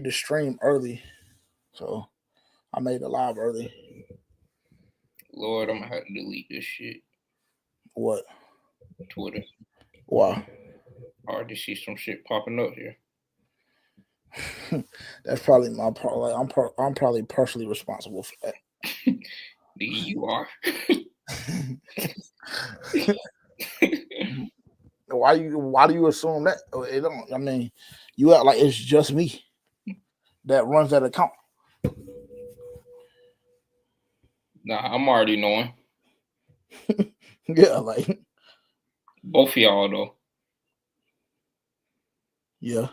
the stream early, so I made the live early. Lord, I'm gonna have to delete this shit. What? Twitter. Why? Hard to see some shit popping up here. That's probably my part. Like I'm probably partially responsible for that. You are. Why do you assume that? It don't. I mean, you act like it's just me that runs that account. Nah, I'm already knowing. Yeah, like both of y'all though. Yeah.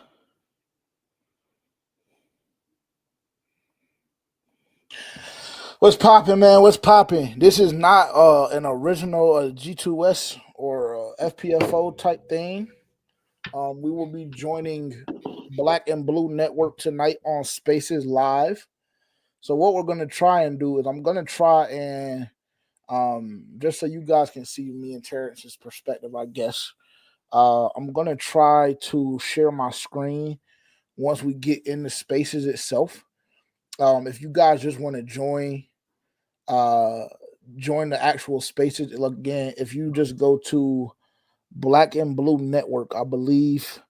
What's popping, man? What's popping? This is not an original G2S or FPFO type thing. We will be joining Black and Blue Network tonight on Spaces Live. So what we're gonna try and do is I'm gonna try and just so you guys can see me and Terrence's perspective, I guess. I'm gonna try to share my screen once we get into Spaces itself. If you guys just want to join the actual Spaces again, if you just go to Black and Blue Network, I believe.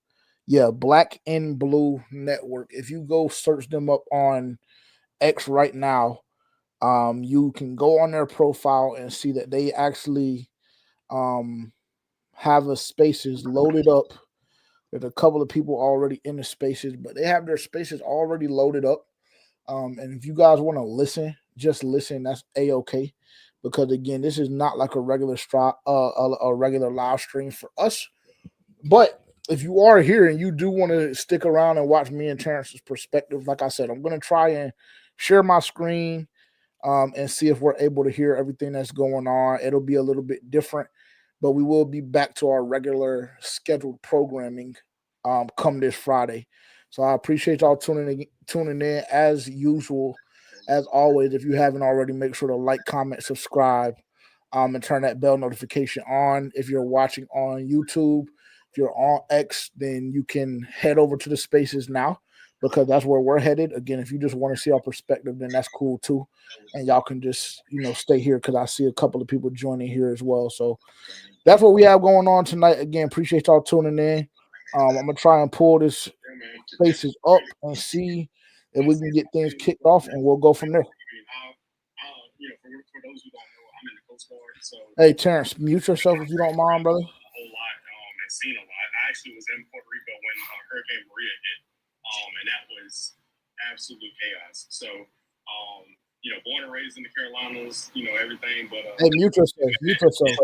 Yeah, Black and Blue Network. If you go search them up on X right now, you can go on their profile and see that they actually have a spaces loaded up. There's a couple of people already in the spaces, but they have their spaces already loaded up. And if you guys want to listen, just listen. That's a-okay. Because again, this is not like a regular live stream for us. But if you are here and you do want to stick around and watch me and Terrence's perspective, like I said, I'm going to try and share my screen and see if we're able to hear everything that's going on. It'll be a little bit different, but we will be back to our regular scheduled programming come this Friday. So I appreciate y'all tuning in as usual. As always, if you haven't already, make sure to like, comment, subscribe, and turn that bell notification on. If you're watching on YouTube, if you're on X, then you can head over to the spaces now because that's where we're headed. Again, if you just want to see our perspective, then that's cool too. And y'all can just, stay here because I see a couple of people joining here as well. So that's what we have going on tonight. Again, appreciate y'all tuning in. I'm gonna try and pull this spaces up and see if we can get things kicked off, and we'll go from there. Hey, Terrence, mute yourself if you don't mind, brother. Hey, mute yourself. Mute yourself.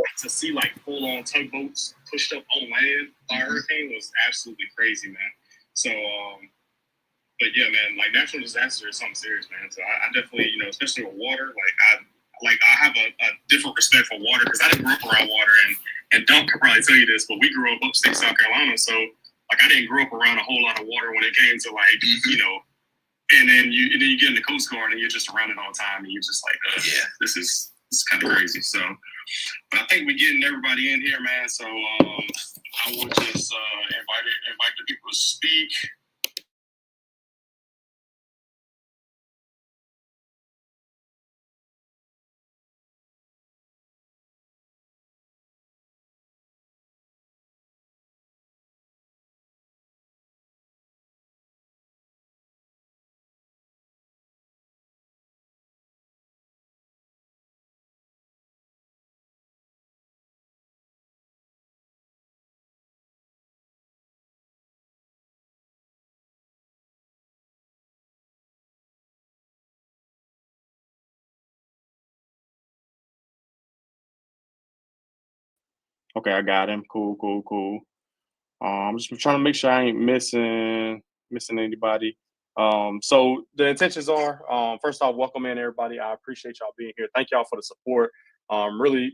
Okay, I got him. Cool. I'm just trying to make sure I ain't missing anybody. So the intentions are, first off, welcome in everybody. I appreciate y'all being here. Thank y'all for the support. Really,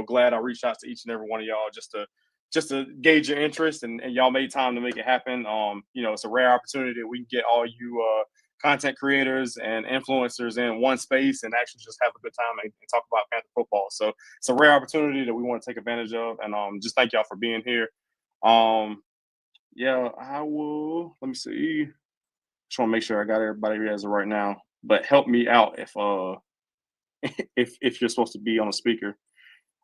glad I reached out to each and every one of y'all just to gauge your interest, and y'all made time to make it happen. It's a rare opportunity that we can get all you content creators and influencers in one space and actually just have a good time and talk about Panther football. So it's a rare opportunity that we want to take advantage of, and just thank y'all for being here. I will. Let me see. Just want to make sure I got everybody as of right now. But help me out if if you're supposed to be on a speaker.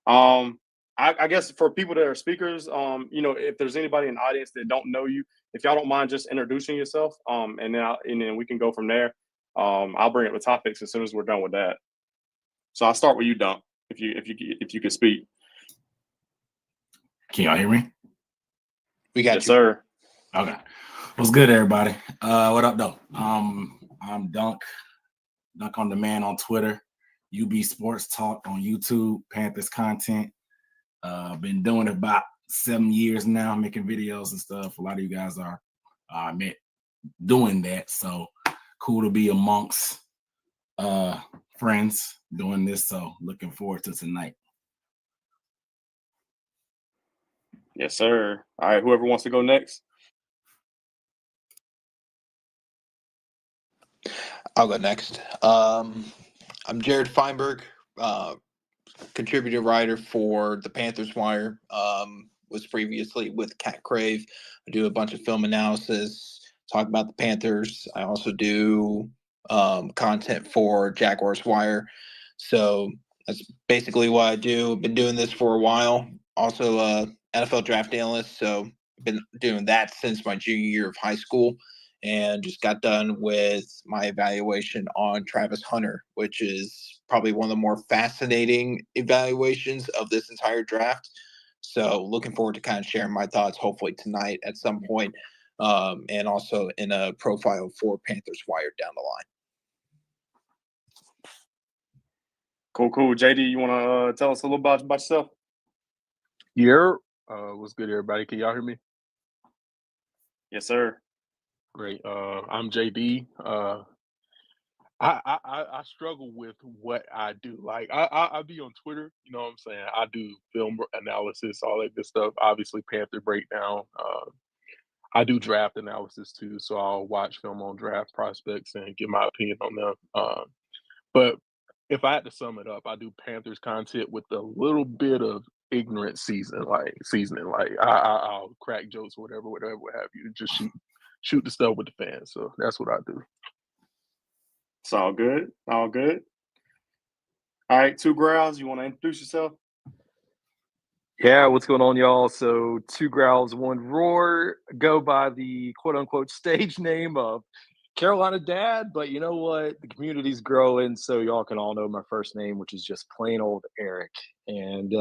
I guess for people that are speakers, if there's anybody in the audience that don't know you, if y'all don't mind just introducing yourself, and then we can go from there. I'll bring up the topics as soon as we're done with that. So I'll start with you, Dunk, if you could speak. Can y'all hear me? We got Yes, you. sir. Okay. What's good, everybody? What up, though? I'm Dunk on Demand on Twitter, UB Sports Talk on YouTube, Panthers content. Been doing it about 7 years now, making videos and stuff. A lot of you guys are doing that, so cool to be amongst friends doing this. So looking forward to tonight. Yes, sir. All right, whoever wants to go next. I'll go next. I'm Jared Feinberg, contributor writer for the Panthers Wire. Was previously with Cat Crave. I do a bunch of film analysis, talk about the Panthers. I also do content for Jaguars Wire. So that's basically what I do. I've been doing this for a while. Also, NFL draft analyst. So I've been doing that since my junior year of high school. And just got done with my evaluation on Travis Hunter, which is probably one of the more fascinating evaluations of this entire draft. So looking forward to kind of sharing my thoughts, hopefully tonight at some point, and also in a profile for Panthers Wire down the line. Cool. JD, you want to tell us a little about yourself? Yeah. What's good, everybody? Can y'all hear me? Yes, sir. Great. I'm JD. I struggle with what I do. Like I be on Twitter, you know what I'm saying? I do film analysis, all that good stuff. Obviously, Panther breakdown. I do draft analysis too, so I'll watch film on draft prospects and give my opinion on them. But if I had to sum it up, I do Panthers content with a little bit of ignorant seasoning. Like I'll crack jokes, whatever, what have you. Just shoot the stuff with the fans. So that's what I do. It's all good. All right, Two Growls, you want to introduce yourself? Yeah, what's going on, y'all? So, Two Growls, One Roar, go by the quote-unquote stage name of Carolina Dad, but you know what? The community's growing, so y'all can all know my first name, which is just plain old Eric. And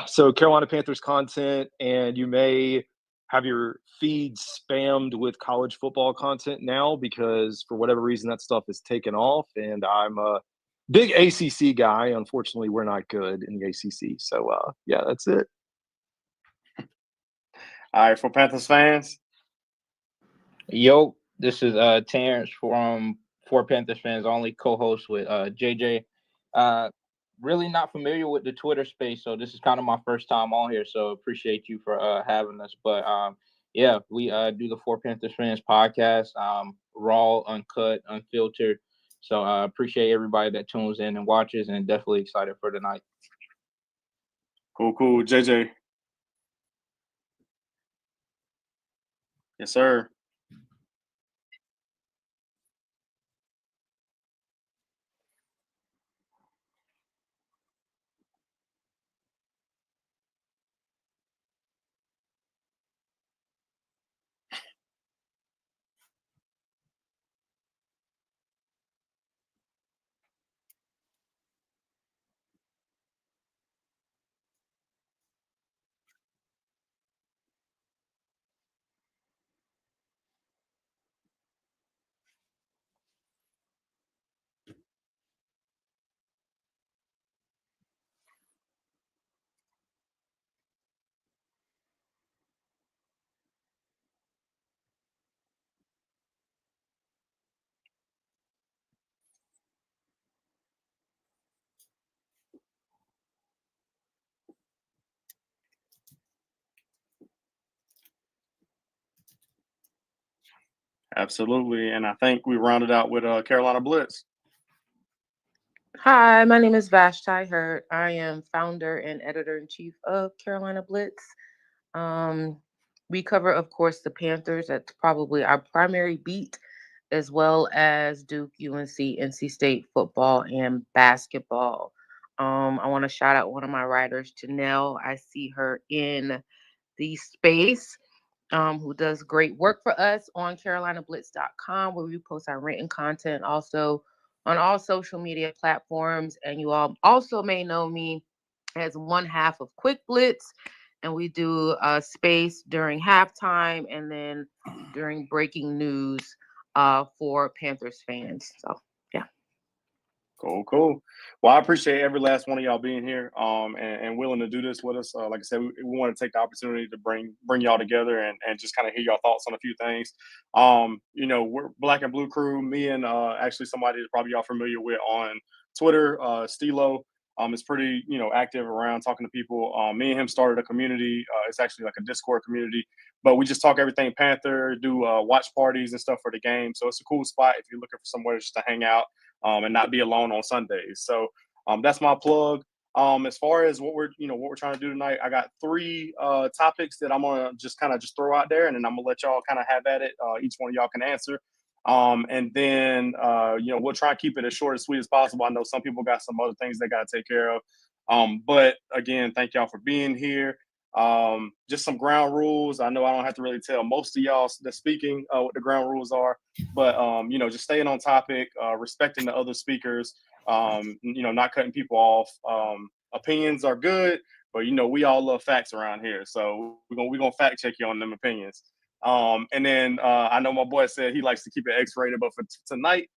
so Carolina Panthers content, and you may have your feed spammed with college football content now because for whatever reason that stuff is taken off, and I'm a big ACC guy. Unfortunately, we're not good in the ACC. So, that's it. All right, for Panthers fans. Yo, this is Terrence from For Panthers Fans Only, co-host with JJ. Really not familiar with the Twitter space, so this is kind of my first time on here. So appreciate you for having us. But we do the For Panthers Fans podcast, raw, uncut, unfiltered. So I appreciate everybody that tunes in and watches, and definitely excited for tonight. Cool. JJ. Yes, sir. Absolutely. And I think we rounded out with Carolina Blitz. Hi, my name is Vashti Hurt. I am founder and editor-in-chief of Carolina Blitz. We cover, of course, the Panthers. That's probably our primary beat, as well as Duke, UNC, NC State football and basketball. I want to shout out one of my writers, Janelle. I see her in the space, who does great work for us on CarolinaBlitz.com, where we post our written content also on all social media platforms. And you all also may know me as one half of Quick Blitz, and we do a space during halftime and then during breaking news for Panthers fans. So yeah. Cool. Well, I appreciate every last one of y'all being here, and willing to do this with us. Like I said, we want to take the opportunity to bring y'all together and just kind of hear y'all thoughts on a few things. We're Black and Blue Crew. Me and actually somebody that probably y'all familiar with on Twitter, Stilo. Is pretty, active around talking to people. Me and him started a community. It's actually like a Discord community, but we just talk everything Panther, do watch parties and stuff for the game. So it's a cool spot if you're looking for somewhere just to hang out. And not be alone on Sundays. So that's my plug. As far as what we're trying to do tonight, I got 3 topics that I'm gonna just throw out there, and then I'm gonna let y'all kind of have at it. Each one of y'all can answer. And then we'll try and keep it as short and sweet as possible. I know some people got some other things they got to take care of. But again, thank y'all for being here. Just some ground rules. I know I don't have to really tell most of y'all that's speaking what the ground rules are, but just staying on topic, respecting the other speakers, not cutting people off. Opinions are good, but we all love facts around here, so we're gonna fact check you on them opinions. And then I know my boy said he likes to keep it X-rated, but for tonight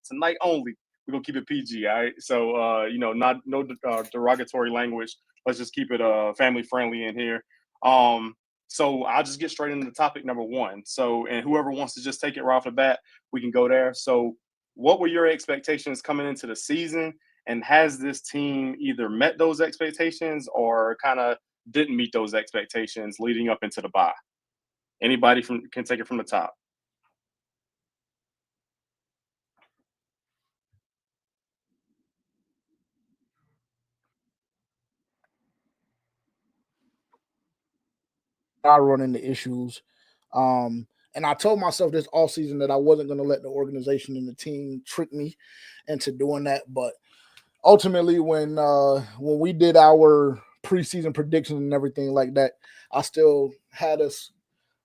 only, we're gonna keep it PG. All right, so no derogatory language. Let's just keep it family friendly in here. So I'll just get straight into topic number 1. So, and whoever wants to just take it right off the bat, we can go there. So what were your expectations coming into the season? And has this team either met those expectations or kind of didn't meet those expectations leading up into the bye? Anybody can take it from the top. I run into issues. And I told myself this all season that I wasn't going to let the organization and the team trick me into doing that. But ultimately, when we did our preseason predictions and everything like that, I still had us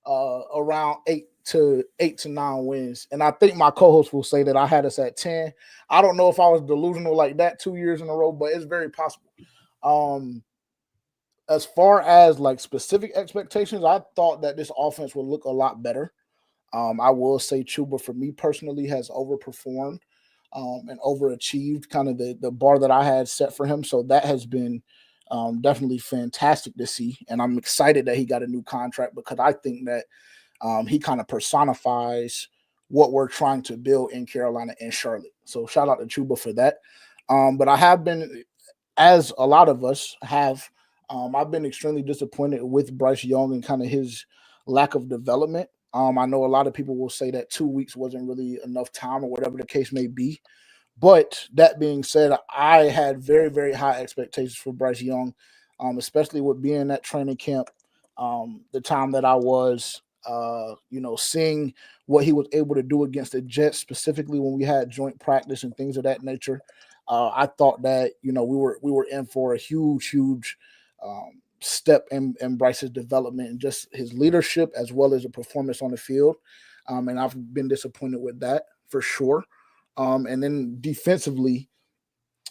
around 8 to 9 wins. And I think my co-host will say that I had us at 10. I don't know if I was delusional like that 2 years in a row, but it's very possible. As far as like specific expectations, I thought that this offense would look a lot better. I will say Chuba, for me personally, has overperformed and overachieved kind of the bar that I had set for him. So that has been definitely fantastic to see. And I'm excited that he got a new contract because I think that he kind of personifies what we're trying to build in Carolina and Charlotte. So shout out to Chuba for that. But I have been, as a lot of us have, I've been extremely disappointed with Bryce Young and kind of his lack of development. I know a lot of people will say that 2 weeks wasn't really enough time or whatever the case may be. But that being said, I had very, very high expectations for Bryce Young, especially with being at training camp, the time that I was, seeing what he was able to do against the Jets, specifically when we had joint practice and things of that nature. I thought that, we were in for a huge step in Bryce's development and just his leadership as well as a performance on the field. And I've been disappointed with that for sure. And then defensively,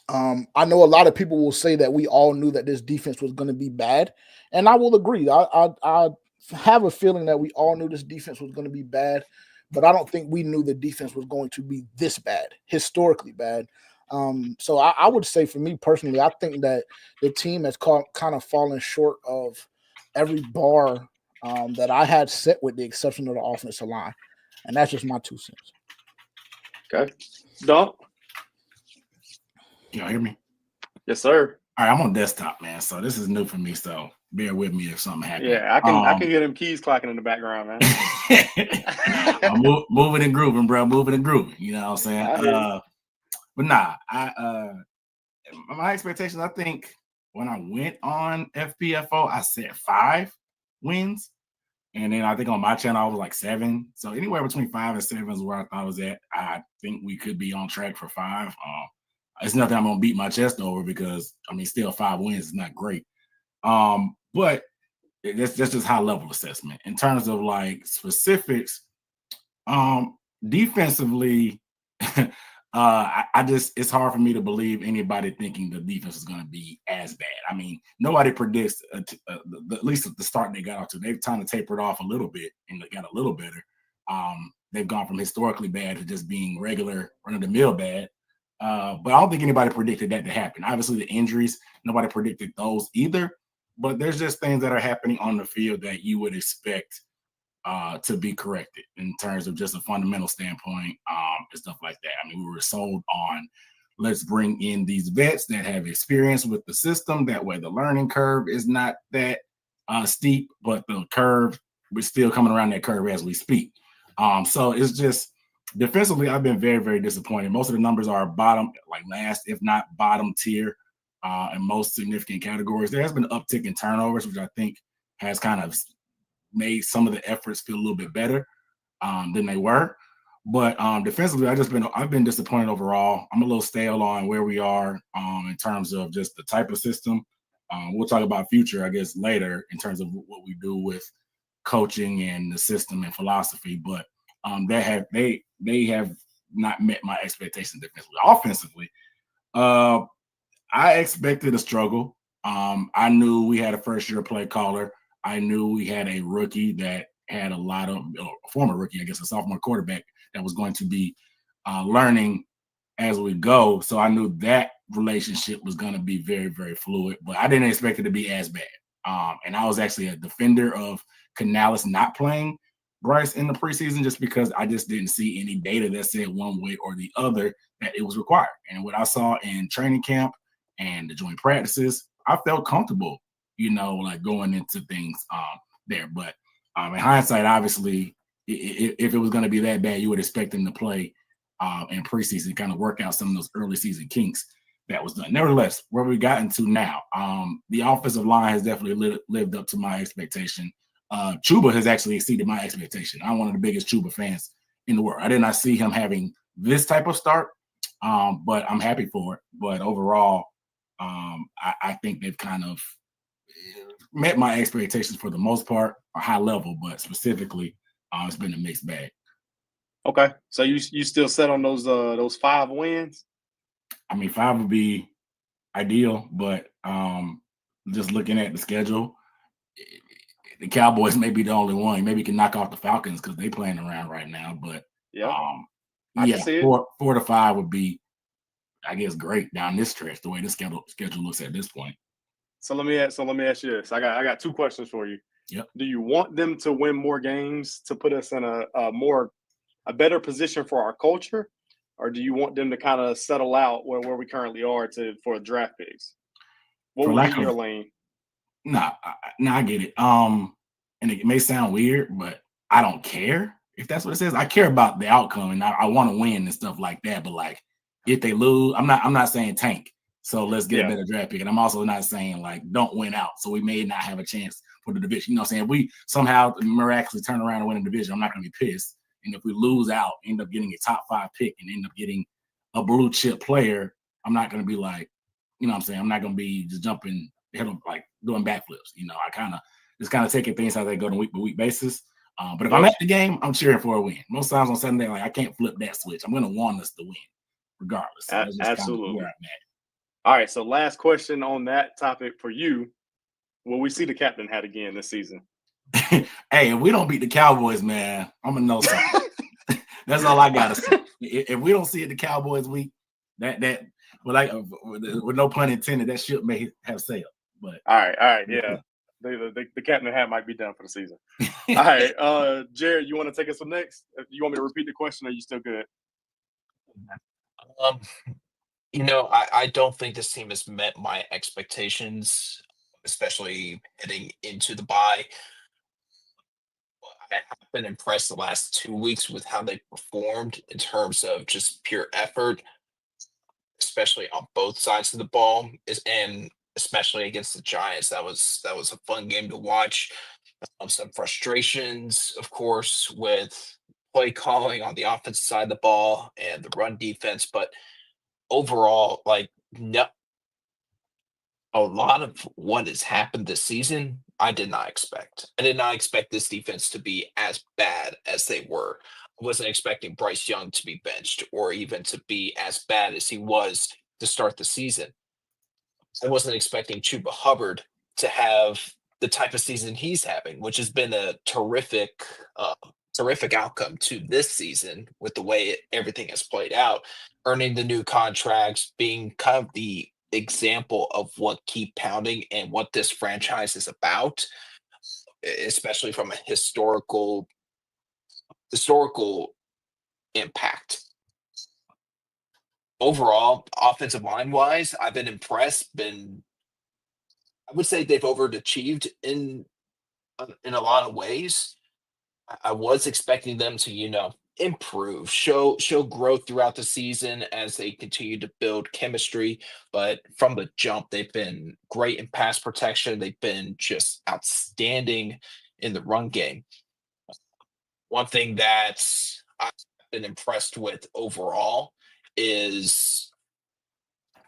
I know a lot of people will say that we all knew that this defense was going to be bad. And I will agree. I have a feeling that we all knew this defense was going to be bad, but I don't think we knew the defense was going to be this bad, historically bad. So I would say for me personally, I think that the team has kind of fallen short of every bar that I had set with the exception of the offensive line. And that's just my 2 cents. Okay. Dunk? Can y'all hear me? Yes, sir. All right, I'm on desktop, man. So this is new for me. So bear with me if something happens. Yeah, I can hear them keys clacking in the background, man. I'm moving and grooving, bro. Moving and grooving. You know what I'm saying? But nah, my expectations, I think when I went on FPFO, I said 5 wins. And then I think on my channel, I was like 7. So anywhere between 5 and 7 is where I thought I was at. I think we could be on track for 5. It's nothing I'm going to beat my chest over because, I mean, still 5 wins is not great. But that's just high level assessment. In terms of like specifics, defensively, I just, it's hard for me to believe anybody thinking the defense is going to be as bad. I mean, nobody predicts, at least at the start they got off to. They've kind of tapered off a little bit and got a little better. They've gone from historically bad to just being regular, run-of-the-mill bad. But I don't think anybody predicted that to happen. Obviously, the injuries, nobody predicted those either. But there's just things that are happening on the field that you would expect to be corrected in terms of just a fundamental standpoint and stuff like that. I mean, we were sold on let's bring in these vets that have experience with the system. That way the learning curve is not that steep, but the curve, we're still coming around that curve as we speak. So it's just defensively, I've been very, very disappointed. Most of the numbers are bottom, like last, if not bottom tier in most significant categories. There has been an uptick in turnovers, which I think has kind of made some of the efforts feel a little bit better than they were. But defensively, I've been disappointed overall. I'm a little stale on where we are in terms of just the type of system. We'll talk about future, I guess, later in terms of what we do with coaching and the system and philosophy. But they have not met my expectations defensively. Offensively, I expected a struggle. I knew we had a first-year play caller. I knew we had a rookie that had a lot of a former rookie, I guess, a sophomore quarterback that was going to be learning as we go. So I knew that relationship was going to be very, very fluid, but I didn't expect it to be as bad. And I was actually a defender of Canales not playing Bryce in the preseason just because I just didn't see any data that said one way or the other that it was required. And what I saw in training camp and the joint practices, I felt comfortable, like going into things there. But in hindsight, obviously, if it was going to be that bad, you would expect them to play in preseason, kind of work out some of those early season kinks that was done. Nevertheless, where we gotten to now, the offensive line has definitely lived up to my expectation. Chuba has actually exceeded my expectation. I'm one of the biggest Chuba fans in the world. I did not see him having this type of start, but I'm happy for it. But overall, I think they've kind of met my expectations for the most part, a high level, but specifically, it's been a mixed bag. Okay, so you still set on those 5 wins? I mean, 5 would be ideal, but just looking at the schedule, the Cowboys may be the only one. Maybe you can knock off the Falcons because they're playing around right now. But I can see it. 4 to 5 would be, I guess, great down this stretch. The way the schedule looks at this point. So let me ask you this. I got 2 questions for you. Yep. Do you want them to win more games to put us in a better position for our culture, or do you want them to kind of settle out where we currently are for draft picks? What would be your lane? Nah, I get it. And it may sound weird, but I don't care if that's what it says. I care about the outcome, and I want to win and stuff like that. But like, if they lose, I'm not saying tank. So let's get a better draft pick. And I'm also not saying like don't win out. So we may not have a chance for the division. You know what I'm saying? If we somehow miraculously turn around and win the division, I'm not going to be pissed. And if we lose out, end up getting a top 5 pick and end up getting a blue chip player, I'm not going to be like, you know what I'm saying? I'm not going to be just jumping, like doing backflips. I kind of taking things as they go on a week-by-week basis. But if I'm at the game, I'm cheering for a win. Most times on Sunday, like I can't flip that switch. I'm going to want us to win regardless. So that's just absolutely. Kind of where I'm at. All right, so last question on that topic for you. Will we see the captain hat again this season? Hey, if we don't beat the Cowboys, man, I'm going to know something. That's all I got to say. If we don't see it the Cowboys week, that with no pun intended, that ship may have sailed. But all right, yeah. The captain hat might be done for the season. All right, Jared, you want to take us up next? You want me to repeat the question, or are you still good? I don't think this team has met my expectations, especially heading into the bye. I have been impressed the last 2 weeks with how they performed in terms of just pure effort, especially on both sides of the ball, and especially against the Giants. That was a fun game to watch. Some frustrations, of course, with play calling on the offensive side of the ball and the run defense. But overall, like, no, a lot of what has happened this season, I did not expect. I did not expect this defense to be as bad as they were. I wasn't expecting Bryce Young to be benched or even to be as bad as he was to start the season. I wasn't expecting Chuba Hubbard to have the type of season he's having, which has been a terrific outcome to this season with the way everything has played out, earning the new contracts, being kind of the example of what keep pounding and what this franchise is about, especially from a historical impact. Overall, offensive line wise, I've been impressed. I would say they've overachieved in a lot of ways. I was expecting them to, improve, show growth throughout the season as they continue to build chemistry. But from the jump, they've been great in pass protection. They've been just outstanding in the run game. One thing that I've been impressed with overall is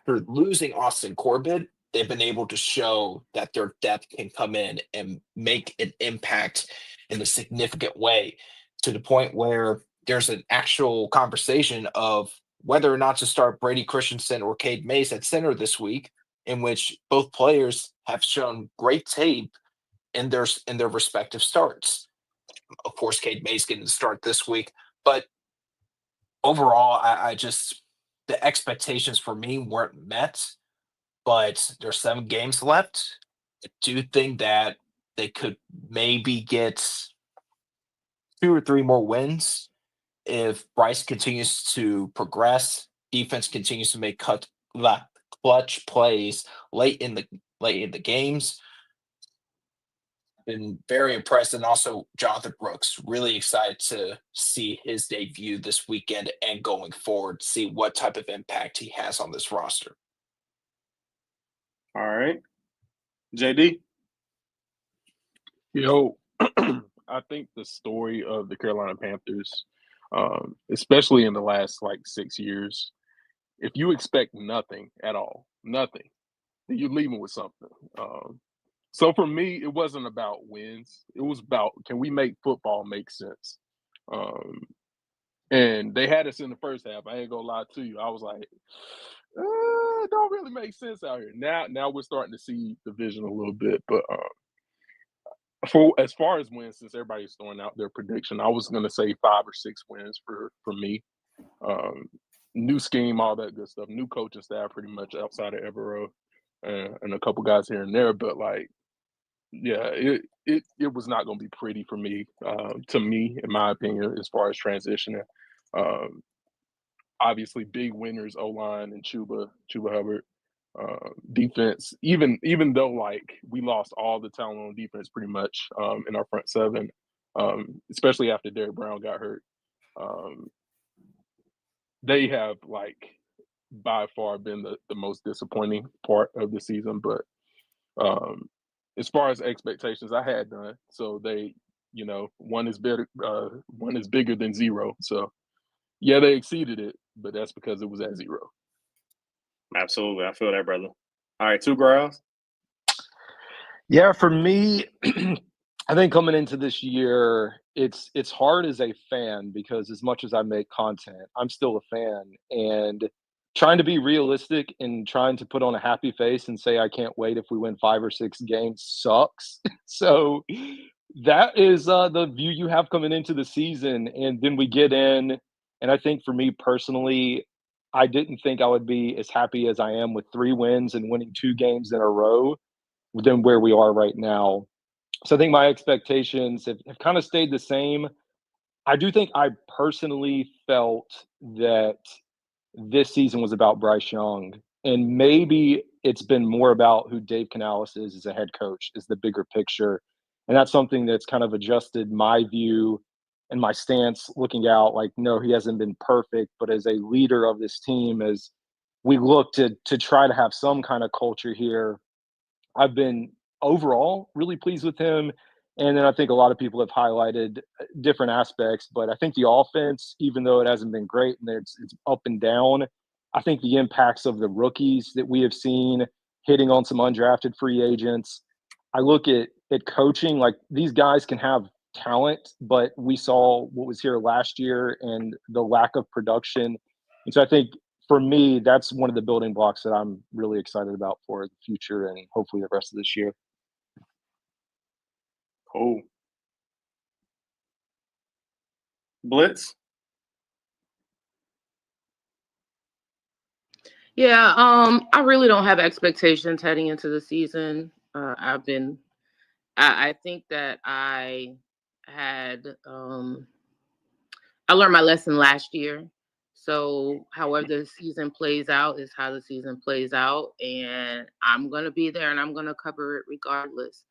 for losing Austin Corbett, they've been able to show that their depth can come in and make an impact in a significant way, to the point where there's an actual conversation of whether or not to start Brady Christensen or Cade Mays at center this week, in which both players have shown great tape in their respective starts. Of course, Cade Mays getting the start this week, but overall, I just, the expectations for me weren't met. But there's 7 games left. I do think that they could maybe get 2 or 3 more wins if Bryce continues to progress, defense continues to make clutch plays late in the games. Been very impressed, and also Jonathan Brooks. Really excited to see his debut this weekend and going forward, see what type of impact he has on this roster. All right. JD? I think the story of the Carolina Panthers, especially in the last 6 years, if you expect nothing at all, nothing, then you're leaving with something. So for me, it wasn't about wins. It was about, can we make football make sense? And they had us in the first half. I ain't gonna lie to you. I was like, it don't really make sense out here. Now we're starting to see the vision a little bit. But for as far as wins, since everybody's throwing out their prediction, I was gonna say 5 or 6 wins for me. New scheme, all that good stuff. New coaching staff, pretty much outside of Evero, and a couple guys here and there. But it was not going to be pretty for me, to me, in my opinion, as far as transitioning. Obviously, big winners, O-line and Chuba Hubbard. Defense, even though we lost all the talent on defense pretty much in our front seven, especially after Derrick Brown got hurt. They have by far been the most disappointing part of the season. But as far as expectations, I had none. So they, one is bigger than 0. So yeah, they exceeded it, but that's because it was at 0. Absolutely. I feel that, brother. All right, 2 Growls. Yeah, for me, I think coming into this year, it's hard as a fan because as much as I make content, I'm still a fan, and trying to be realistic and trying to put on a happy face and say I can't wait if we win 5 or 6 games sucks. So that is the view you have coming into the season, and then we get in, and I think for me personally, I didn't think I would be as happy as I am with 3 wins and winning 2 games in a row than where we are right now. So I think my expectations have kind of stayed the same. I do think I personally felt that this season was about Bryce Young, and maybe it's been more about who Dave Canales is as a head coach, is the bigger picture. And that's something that's kind of adjusted my view and my stance looking out. No, he hasn't been perfect, but as a leader of this team, as we look to try to have some kind of culture here, I've been overall really pleased with him. And then I think a lot of people have highlighted different aspects, but I think the offense, even though it hasn't been great and it's up and down, I think the impacts of the rookies that we have seen hitting on some undrafted free agents. I look at coaching, like these guys can have talent, but we saw what was here last year and the lack of production. And so I think for me, that's one of the building blocks that I'm really excited about for the future and hopefully the rest of this year. Cool. Blitz? Yeah, I really don't have expectations heading into the season. I think that I learned my lesson last year. So however the season plays out is how the season plays out. And I'm going to be there and I'm going to cover it regardless.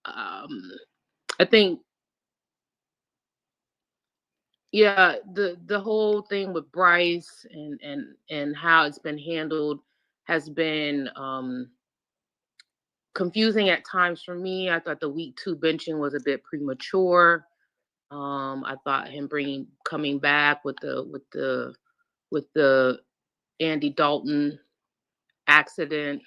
I think, yeah, the whole thing with Bryce and how it's been handled has been confusing at times for me. I thought the week 2 benching was a bit premature. I thought him coming back with the Andy Dalton accident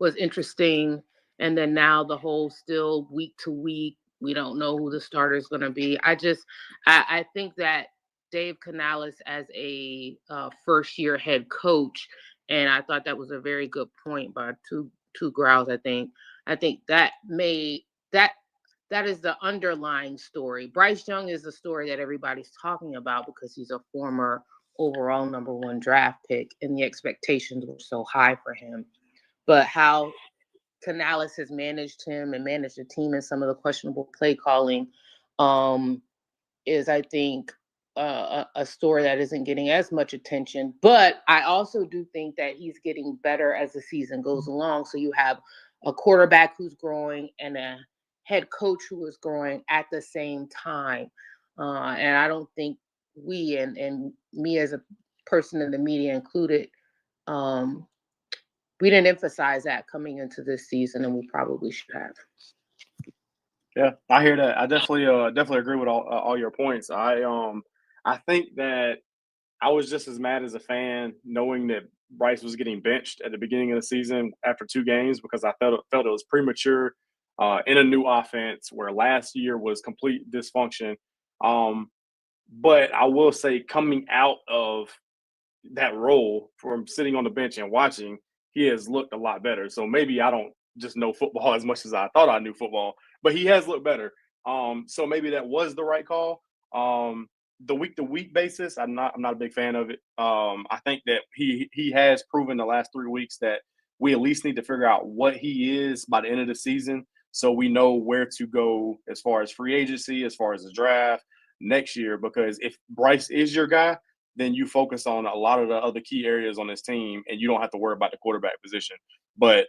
was interesting. And then now the whole still week to week, we don't know who the starter is going to be. I think that Dave Canales as a first-year head coach, and I thought that was a very good point by two Growls. I think that is the underlying story. Bryce Young is the story that everybody's talking about because he's a former overall number 1 draft pick, and the expectations were so high for him. But how Canales has managed him and managed the team and some of the questionable play calling is, I think, a story that isn't getting as much attention. But I also do think that he's getting better as the season goes along. So you have a quarterback who's growing and a head coach who is growing at the same time. And I don't think we and me as a person in the media included, we didn't emphasize that coming into this season, and we probably should have. Yeah, I hear that. I definitely agree with all your points. I think that I was just as mad as a fan knowing that Bryce was getting benched at the beginning of the season after 2 games because I felt it was premature in a new offense where last year was complete dysfunction. But I will say, coming out of that role from sitting on the bench and watching, he has looked a lot better. So maybe I don't just know football as much as I thought I knew football, but he has looked better. So maybe that was the right call. The week to week basis, I'm not a big fan of it. I think that he has proven the last 3 weeks that we at least need to figure out what he is by the end of the season, so we know where to go as far as free agency, as far as the draft next year. Because if Bryce is your guy, then you focus on a lot of the other key areas on this team, and you don't have to worry about the quarterback position. But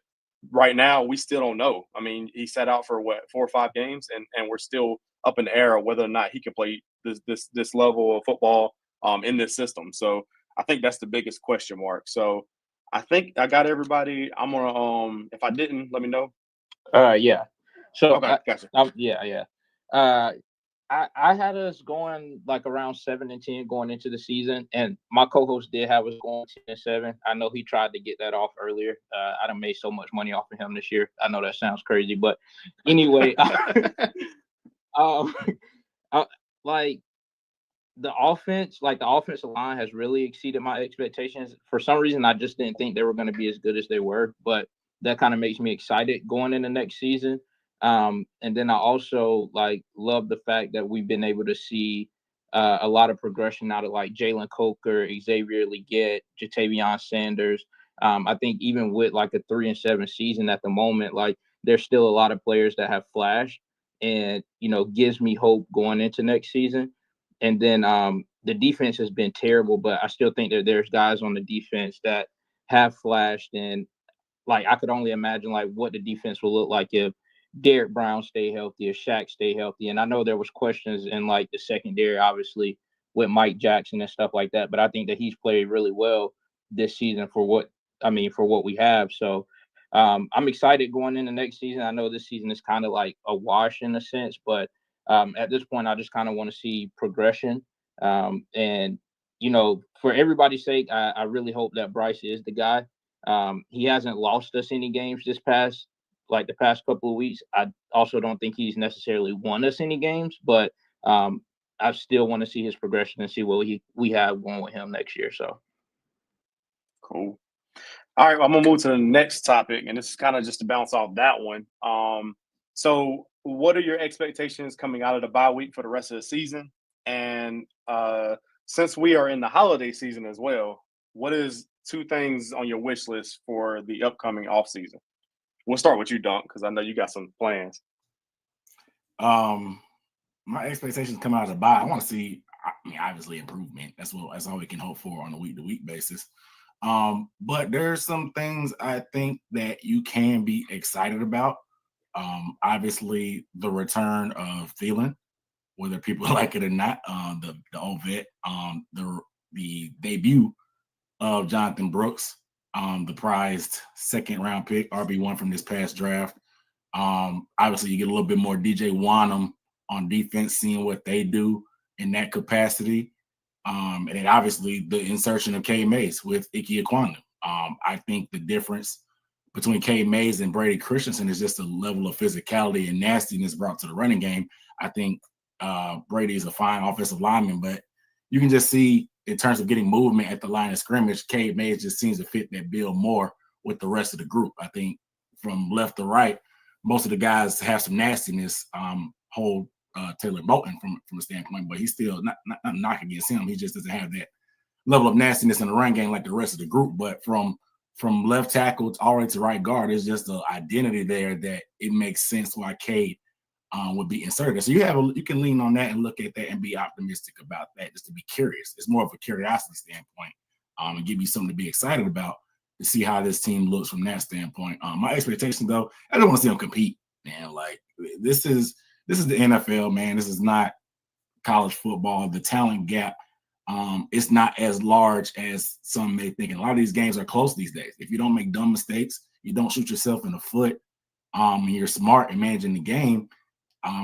right now, we still don't know. I mean, he sat out for 4 or 5 games, and we're still up in the air of whether or not he can play this level of football in this system. So I think that's the biggest question mark. So I think I got everybody. I'm gonna if I didn't, let me know. Yeah. So Okay, gotcha. yeah. I had us going like around 7-10 going into the season, and my co-host did have us going 10-7. I know he tried to get that off earlier. I done made so much money off of him this year. I know that sounds crazy, but anyway, like the offensive line has really exceeded my expectations. For some reason, I just didn't think they were going to be as good as they were, but that kind of makes me excited going into next season. And then I also love the fact that we've been able to see a lot of progression out of like Jalen Coker, Xavier Legette, Jatavion Sanders. I think even with like a 3-7 season at the moment, like there's still a lot of players that have flashed, and gives me hope going into next season. And then the defense has been terrible, but I still think that there's guys on the defense that have flashed, and like I could only imagine like what the defense will look like if Derek Brown stay healthy, if Shaq stay healthy. And I know there was questions in like the secondary, obviously, with Mike Jackson and stuff like that, but I think that he's played really well this season for what we have. So I'm excited going into next season. I know this season is kind of like a wash in a sense, but at this point, I just kind of want to see progression. And for everybody's sake, I really hope that Bryce is the guy. He hasn't lost us any games the past couple of weeks. I also don't think he's necessarily won us any games, but I still want to see his progression and see what we have going with him next year. So cool. All right, I'm gonna move to the next topic, and this is kind of just to bounce off that one. So what are your expectations coming out of the bye week for the rest of the season? And since we are in the holiday season as well, what is 2 things on your wish list for the upcoming off season? We'll start with you, Dunk, because I know you got some plans. My expectations come out of the bye. I want to see, obviously improvement. That's all we can hope for on a week-to-week basis. But there's some things I think that you can be excited about. Obviously, the return of Thielen, whether people like it or not, the old vet, the debut of Jonathan Brooks, the prized second-round pick, RB1 from this past draft. Obviously, you get a little bit more DJ Wanham on defense, seeing what they do in that capacity. And then obviously the insertion of K Mays with Ike Ekwonu. I think the difference between K Mays and Brady Christensen is just a level of physicality and nastiness brought to the running game. I think Brady is a fine offensive lineman, but you can just see in terms of getting movement at the line of scrimmage, K Mays just seems to fit that bill more with the rest of the group. I think from left to right, most of the guys have some nastiness. Hold Taylor Moton from a standpoint, but he's still not knock against him. He just doesn't have that level of nastiness in the run game like the rest of the group. But from left tackle all the way to right guard, there's just an identity there that it makes sense why Cade would be inserted. So you can lean on that and look at that and be optimistic about that, just to be curious. It's more of a curiosity standpoint, and give you something to be excited about to see how this team looks from that standpoint. My expectation, though, I don't want to see them compete, man. Like this is the NFL, man. This is not college football. The talent gap, it's not as large as some may think. And a lot of these games are close these days. If you don't make dumb mistakes, you don't shoot yourself in the foot, and you're smart in managing the game,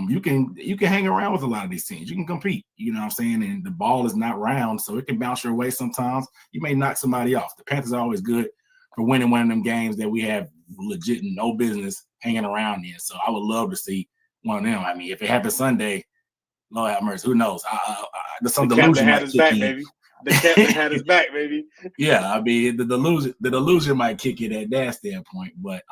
you can hang around with a lot of these teams. You can compete, you know what I'm saying? And the ball is not round, so it can bounce your way sometimes. You may knock somebody off. The Panthers are always good for winning one of them games that we have legit no business hanging around in. So I would love to see one of them. I mean, if it happens Sunday, Lord have mercy, who knows? Some delusion might kick in. The captain had his back, baby. Yeah, I mean, the delusion might kick in at that standpoint, but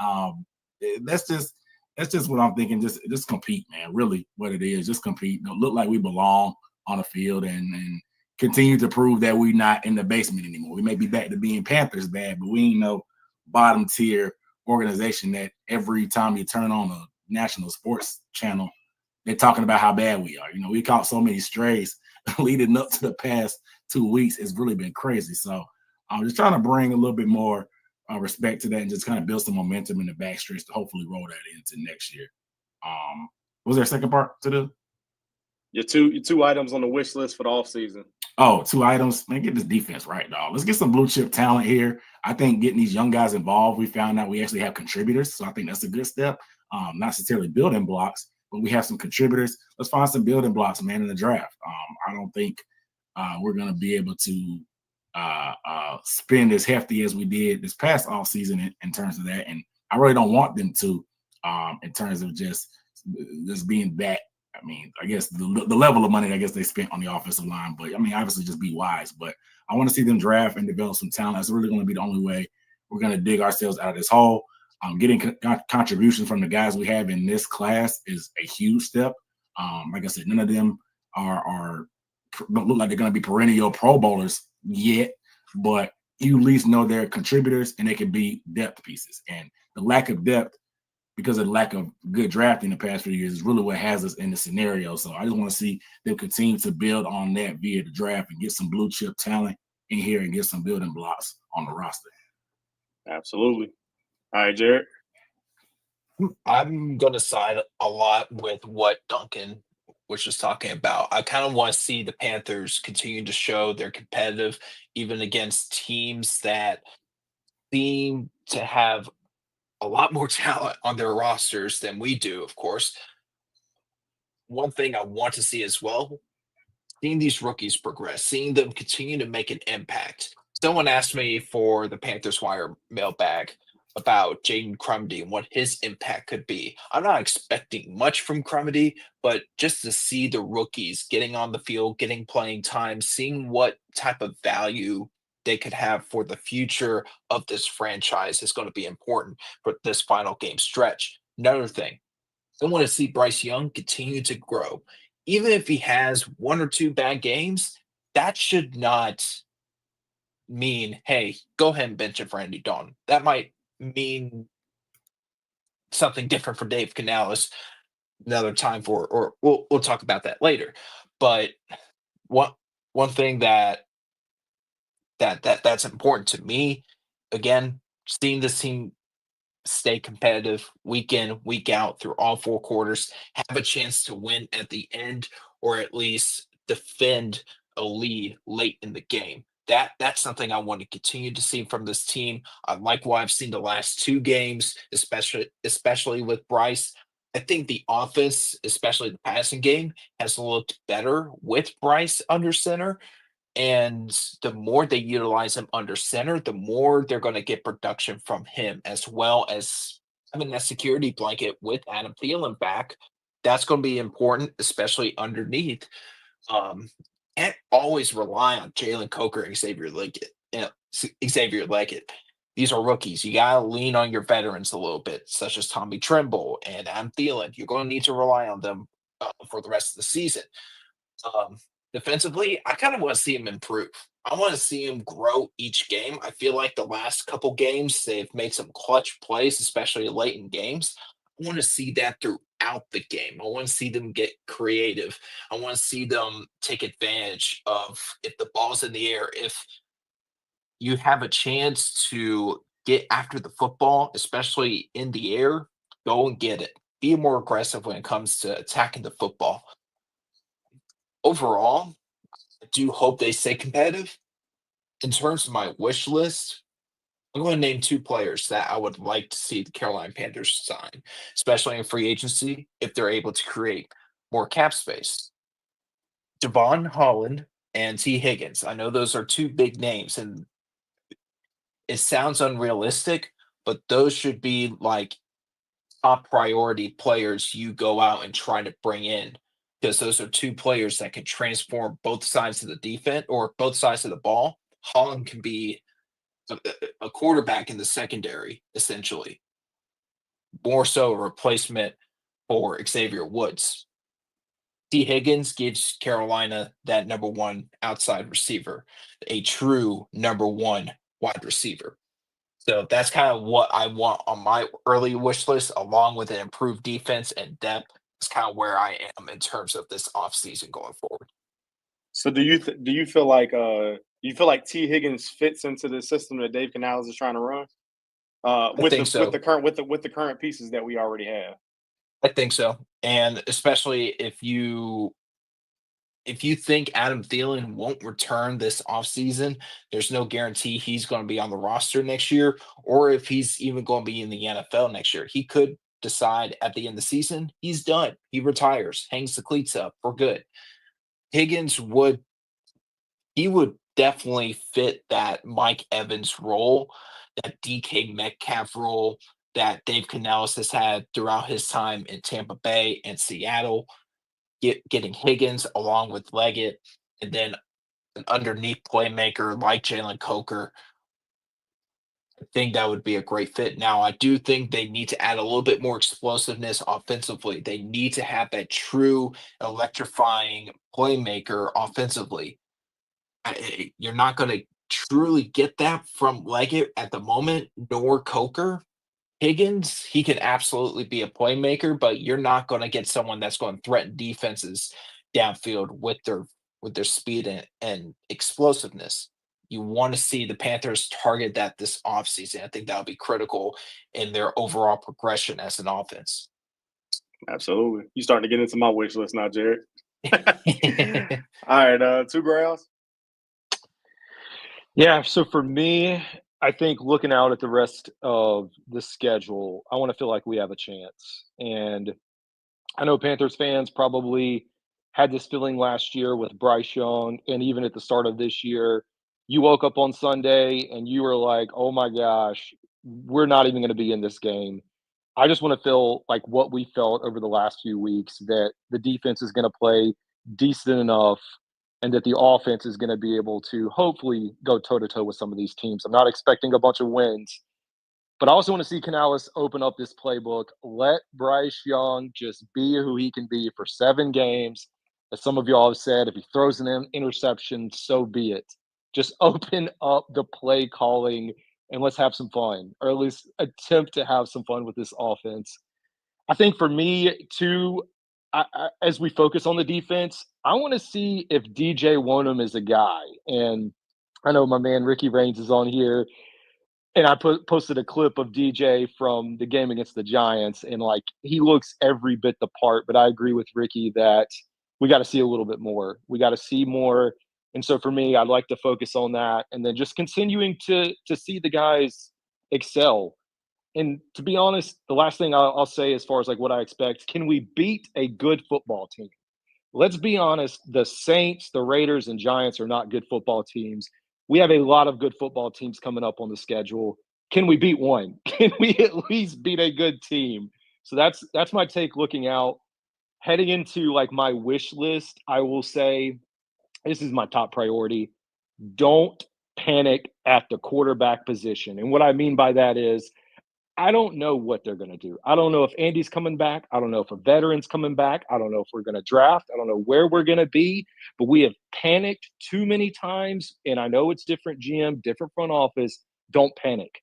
that's just what I'm thinking. Just compete, man. Really, what it is, just compete. Don't look like we belong on the field, and continue to prove that we're not in the basement anymore. We may be back to being Panthers bad, but we ain't no bottom tier organization that every time you turn on a national sports channel, they're talking about how bad we are. You know, we caught so many strays leading up to the past 2 weeks. It's really been crazy. So I'm just trying to bring a little bit more respect to that and just kind of build some momentum in the backstretch to hopefully roll that into next year. Was there a second part to the? Your two items on the wish list for the offseason. Oh, 2 items. Man, get this defense right, dog. Let's get some blue chip talent here. I think getting these young guys involved, we found out we actually have contributors. So I think that's a good step. Not necessarily building blocks, but we have some contributors. Let's find some building blocks, man, in the draft. I don't think we're going to be able to spend as hefty as we did this past offseason in terms of that. And I really don't want them to in terms of just being that. I mean, I guess the level of money I guess they spent on the offensive line, but I mean, obviously just be wise. But I want to see them draft and develop some talent. That's really going to be the only way we're going to dig ourselves out of this hole. Getting contributions from the guys we have in this class is a huge step. Like I said, none of them don't look like they're going to be perennial Pro Bowlers yet, but you at least know they're contributors and they can be depth pieces. And the lack of depth, because of the lack of good drafting the past few years, is really what has us in the scenario. So I just want to see them continue to build on that via the draft and get some blue chip talent in here and get some building blocks on the roster. Absolutely. All right, Jared. I'm going to side a lot with what Duncan was just talking about. I kind of want to see the Panthers continue to show they're competitive, even against teams that seem to have a lot more talent on their rosters than we do, of course. One thing I want to see as well, seeing these rookies progress, seeing them continue to make an impact. Someone asked me for the Panthers Wire mailbag about Jaden Crumedy and what his impact could be. I'm not expecting much from Crumedy, but just to see the rookies getting on the field, getting playing time, seeing what type of value they could have for the future of this franchise is going to be important for this final game stretch. Another thing, I want to see Bryce Young continue to grow. Even if he has one or two bad games, that should not mean, hey, go ahead and bench it for Andy Dalton. That might mean something different for Dave Canales another time for, or we'll talk about that later. But one thing that's important to me, again, seeing this team stay competitive week in, week out through all four quarters, have a chance to win at the end, or at least defend a lead late in the game. That's something I want to continue to see from this team. I like what I've seen the last two games, especially with Bryce. I think the offense, especially the passing game, has looked better with Bryce under center. And the more they utilize him under center, the more they're going to get production from him, as well as having that security blanket with Adam Thielen back. That's going to be important, especially underneath. Can't always rely on Jalen Coker and Xavier Leggett. These are rookies. You got to lean on your veterans a little bit, such as Tommy Tremble and Adam Thielen. You're going to need to rely on them for the rest of the season. Defensively, I kind of want to see him improve. I want to see him grow each game. I feel like the last couple games, they've made some clutch plays, especially late in games. I want to see that throughout the game. I want to see them get creative. I want to see them take advantage of, if the ball's in the air, if you have a chance to get after the football, especially in the air, go and get it. Be more aggressive when it comes to attacking the football. Overall, I do hope they stay competitive. In terms of my wish list, I'm going to name two players that I would like to see the Carolina Panthers sign, especially in free agency, if they're able to create more cap space. Javon Holland and T. Higgins. I know those are two big names, and it sounds unrealistic, but those should be like top priority players you go out and try to bring in, because those are two players that can transform both sides of the defense or both sides of the ball. Holland can be a quarterback in the secondary, essentially, more so a replacement for Xavier Woods. T. Higgins gives Carolina that number one outside receiver, a true number one wide receiver. So that's kind of what I want on my early wish list, along with an improved defense and depth. It's kind of where I am in terms of this offseason going forward. So do you feel like T. Higgins fits into the system that Dave Canales is trying to run? With the current pieces that we already have. I think so. And especially if you think Adam Thielen won't return this offseason, there's no guarantee he's going to be on the roster next year, or if he's even going to be in the NFL next year. He could decide at the end of the season, he's done. He retires, hangs the cleats up. We're good. Higgins would definitely fit that Mike Evans role, that DK Metcalf role that Dave Canales has had throughout his time in Tampa Bay and Seattle. Getting Higgins along with Leggett, and then an underneath playmaker like Jalen Coker. I think that would be a great fit. Now, I do think they need to add a little bit more explosiveness offensively. They need to have that true electrifying playmaker offensively. You're not going to truly get that from Leggett at the moment, nor Coker. Higgins, he can absolutely be a playmaker, but you're not going to get someone that's going to threaten defenses downfield with their speed and explosiveness. You want to see the Panthers target that this offseason. I think that would be critical in their overall progression as an offense. Absolutely. You starting to get into my wish list now, Jared. All right, 2 Grails. Yeah, so for me, I think looking out at the rest of the schedule, I want to feel like we have a chance. And I know Panthers fans probably had this feeling last year with Bryce Young, and even at the start of this year, you woke up on Sunday and you were like, "Oh my gosh, we're not even going to be in this game." I just want to feel like what we felt over the last few weeks, that the defense is going to play decent enough and that the offense is going to be able to hopefully go toe to toe with some of these teams. I'm not expecting a bunch of wins, but I also want to see Canales open up this playbook. Let Bryce Young just be who he can be for 7 games. As some of y'all have said, if he throws an interception, so be it. Just open up the play calling and let's have some fun, or at least attempt to have some fun with this offense. I think for me, too, as we focus on the defense, I want to see if DJ Wonham is a guy. And I know my man Ricky Raines is on here, and I posted a clip of DJ from the game against the Giants, and like he looks every bit the part. But I agree with Ricky that we got to see a little bit more. We got to see more, and so for me, I'd like to focus on that, and then just continuing to see the guys excel. And to be honest, the last thing I'll say as far as like what I expect, can we beat a good football team? Let's be honest, the Saints, the Raiders, and Giants are not good football teams. We have a lot of good football teams coming up on the schedule. Can we beat one? Can we at least beat a good team? So that's my take looking out. Heading into like my wish list, I will say this is my top priority. Don't panic at the quarterback position. And what I mean by that is I don't know what they're going to do. I don't know if Andy's coming back. I don't know if a veteran's coming back. I don't know if we're going to draft. I don't know where we're going to be, but we have panicked too many times. And I know it's different GM, different front office. Don't panic.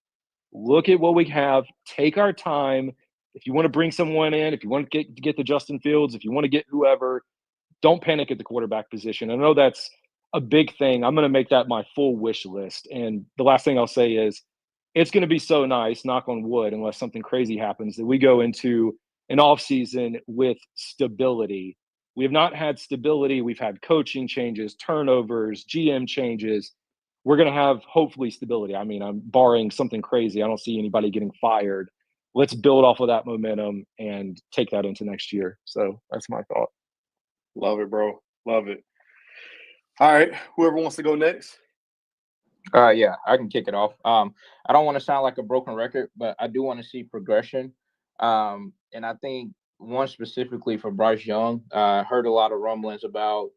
Look at what we have. Take our time. If you want to bring someone in, if you want to get the Justin Fields, if you want to get whoever, don't panic at the quarterback position. I know that's a big thing. I'm going to make that my full wish list. And the last thing I'll say is it's going to be so nice, knock on wood, unless something crazy happens, that we go into an offseason with stability. We have not had stability. We've had coaching changes, turnovers, GM changes. We're going to have hopefully stability. I mean, I'm barring something crazy. I don't see anybody getting fired. Let's build off of that momentum and take that into next year. So that's my thought. Love it, bro. Love it. All right. Whoever wants to go next. Yeah, I can kick it off. I don't want to sound like a broken record, but I do want to see progression. And I think one specifically for Bryce Young, heard a lot of rumblings about,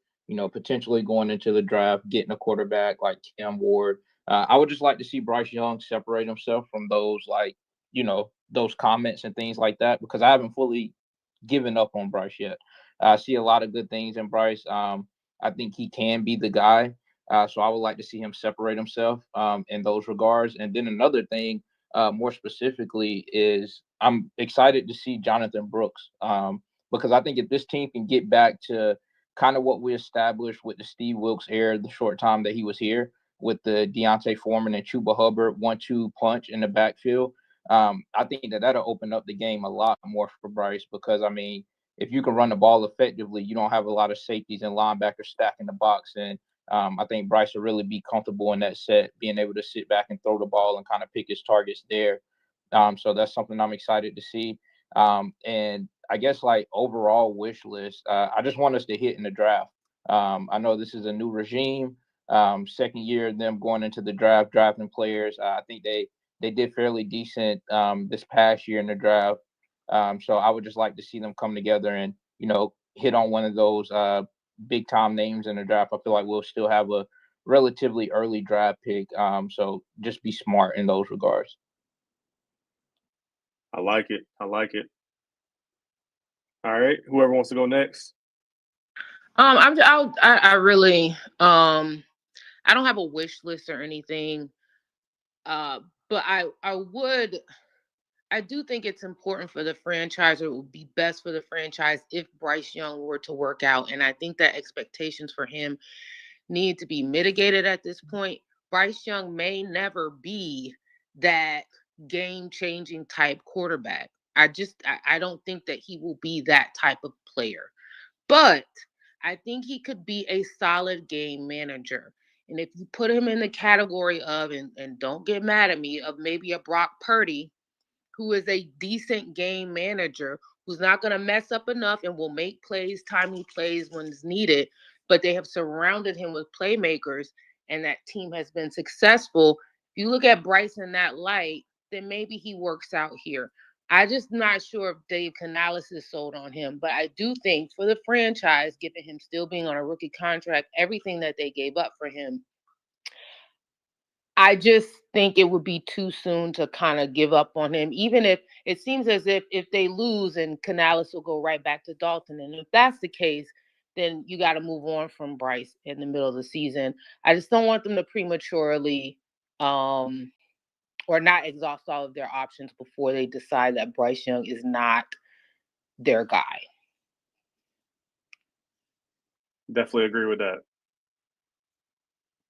potentially going into the draft, getting a quarterback like Cam Ward. I would just like to see Bryce Young separate himself from those, like, those comments and things like that, because I haven't fully given up on Bryce yet. I see a lot of good things in Bryce. I think he can be the guy. So I would like to see him separate himself in those regards. And then another thing, more specifically, is I'm excited to see Jonathan Brooks, because I think if this team can get back to kind of what we established with the Steve Wilkes era, the short time that he was here, with the Deontay Foreman and Chuba Hubbard 1-2 punch in the backfield, I think that'll open up the game a lot more for Bryce, because, I mean, if you can run the ball effectively, you don't have a lot of safeties and linebackers stacking the box. And I think Bryce will really be comfortable in that set, being able to sit back and throw the ball and kind of pick his targets there. So that's something I'm excited to see. And I guess like overall wish list, I just want us to hit in the draft. I know this is a new regime, second year of them going into the draft, drafting players. I think they did fairly decent this past year in the draft. So I would just like to see them come together and, hit on one of those big time names in the draft. I feel like we'll still have a relatively early draft pick. So just be smart in those regards. I like it. I like it. All right. Whoever wants to go next. I really I don't have a wish list or anything. But I do think it's important for the franchise, or it would be best for the franchise if Bryce Young were to work out. And I think that expectations for him need to be mitigated at this point. Bryce Young may never be that game-changing type quarterback. I don't think that he will be that type of player. But I think he could be a solid game manager. And if you put him in the category of, and don't get mad at me, of maybe a Brock Purdy, who is a decent game manager, who's not going to mess up enough and will make plays, timely plays when it's needed, but they have surrounded him with playmakers, and that team has been successful. If you look at Bryce in that light, then maybe he works out here. I just not sure if Dave Canales is sold on him, but I do think for the franchise, given him still being on a rookie contract, everything that they gave up for him, I just think it would be too soon to kind of give up on him, even if it seems as if they lose and Canales will go right back to Dalton. And if that's the case, then you got to move on from Bryce in the middle of the season. I just don't want them to prematurely or not exhaust all of their options before they decide that Bryce Young is not their guy. Definitely agree with that.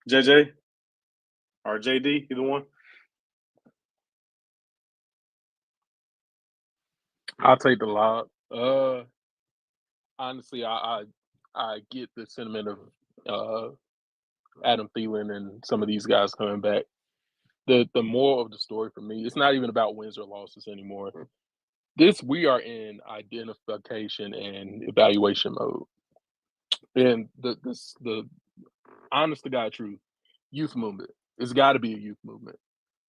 JJ or JD, either one. I'll take the lob. Honestly, I get the sentiment of Adam Thielen and some of these guys coming back. The moral of the story for me, it's not even about wins or losses anymore. We are in identification and evaluation mode. And the honest to God truth, youth movement. It's got to be a youth movement.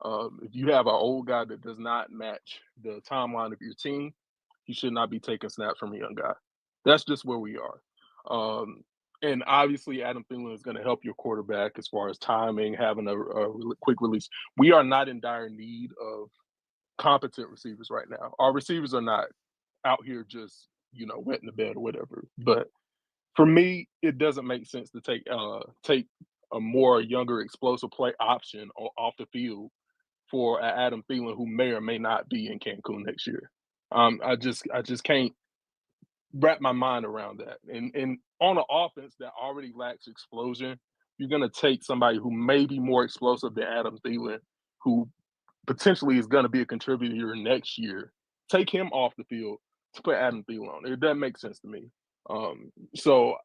If you have an old guy that does not match the timeline of your team, you should not be taking snaps from a young guy. That's just where we are. And obviously, Adam Thielen is going to help your quarterback as far as timing, having a quick release. We are not in dire need of competent receivers right now. Our receivers are not out here just, wetting the bed or whatever. But for me, it doesn't make sense to take a more younger explosive play option off the field for Adam Thielen, who may or may not be in Cancun next year. I just can't wrap my mind around that. And on an offense that already lacks explosion, you're going to take somebody who may be more explosive than Adam Thielen, who potentially is going to be a contributor next year. Take him off the field to put Adam Thielen on. It doesn't make sense to me. So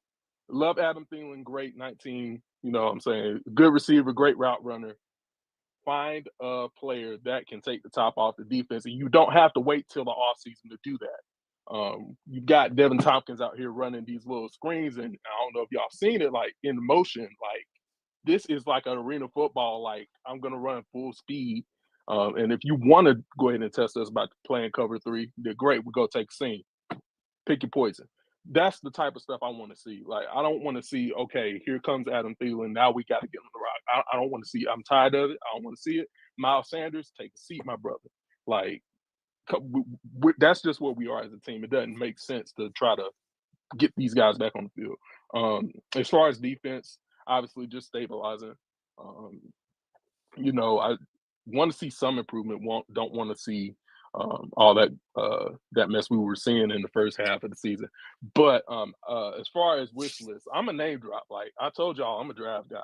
love Adam Thielen, great 19, I'm saying, good receiver, great route runner. Find a player that can take the top off the defense, and you don't have to wait till the offseason to do that. You've got Devin Tompkins out here running these little screens, and I don't know if y'all seen it, like in motion. Like this is like an arena football. Like I'm gonna run full speed, and if you want to go ahead and test us about playing cover 3, then great. We go take a scene. Pick your poison. That's the type of stuff I want to see. Like, I don't want to see, okay, here comes Adam Thielen. Now we got to get him the rock. I don't want to see it. I'm tired of it. I don't want to see it. Miles Sanders, take a seat, my brother. Like, that's just where we are as a team. It doesn't make sense to try to get these guys back on the field. As far as defense, obviously just stabilizing. I want to see some improvement. Don't want to see all that mess we were seeing in the first half of the season. But as far as wish list, I'm a name drop. Like I told y'all, I'm a draft guy.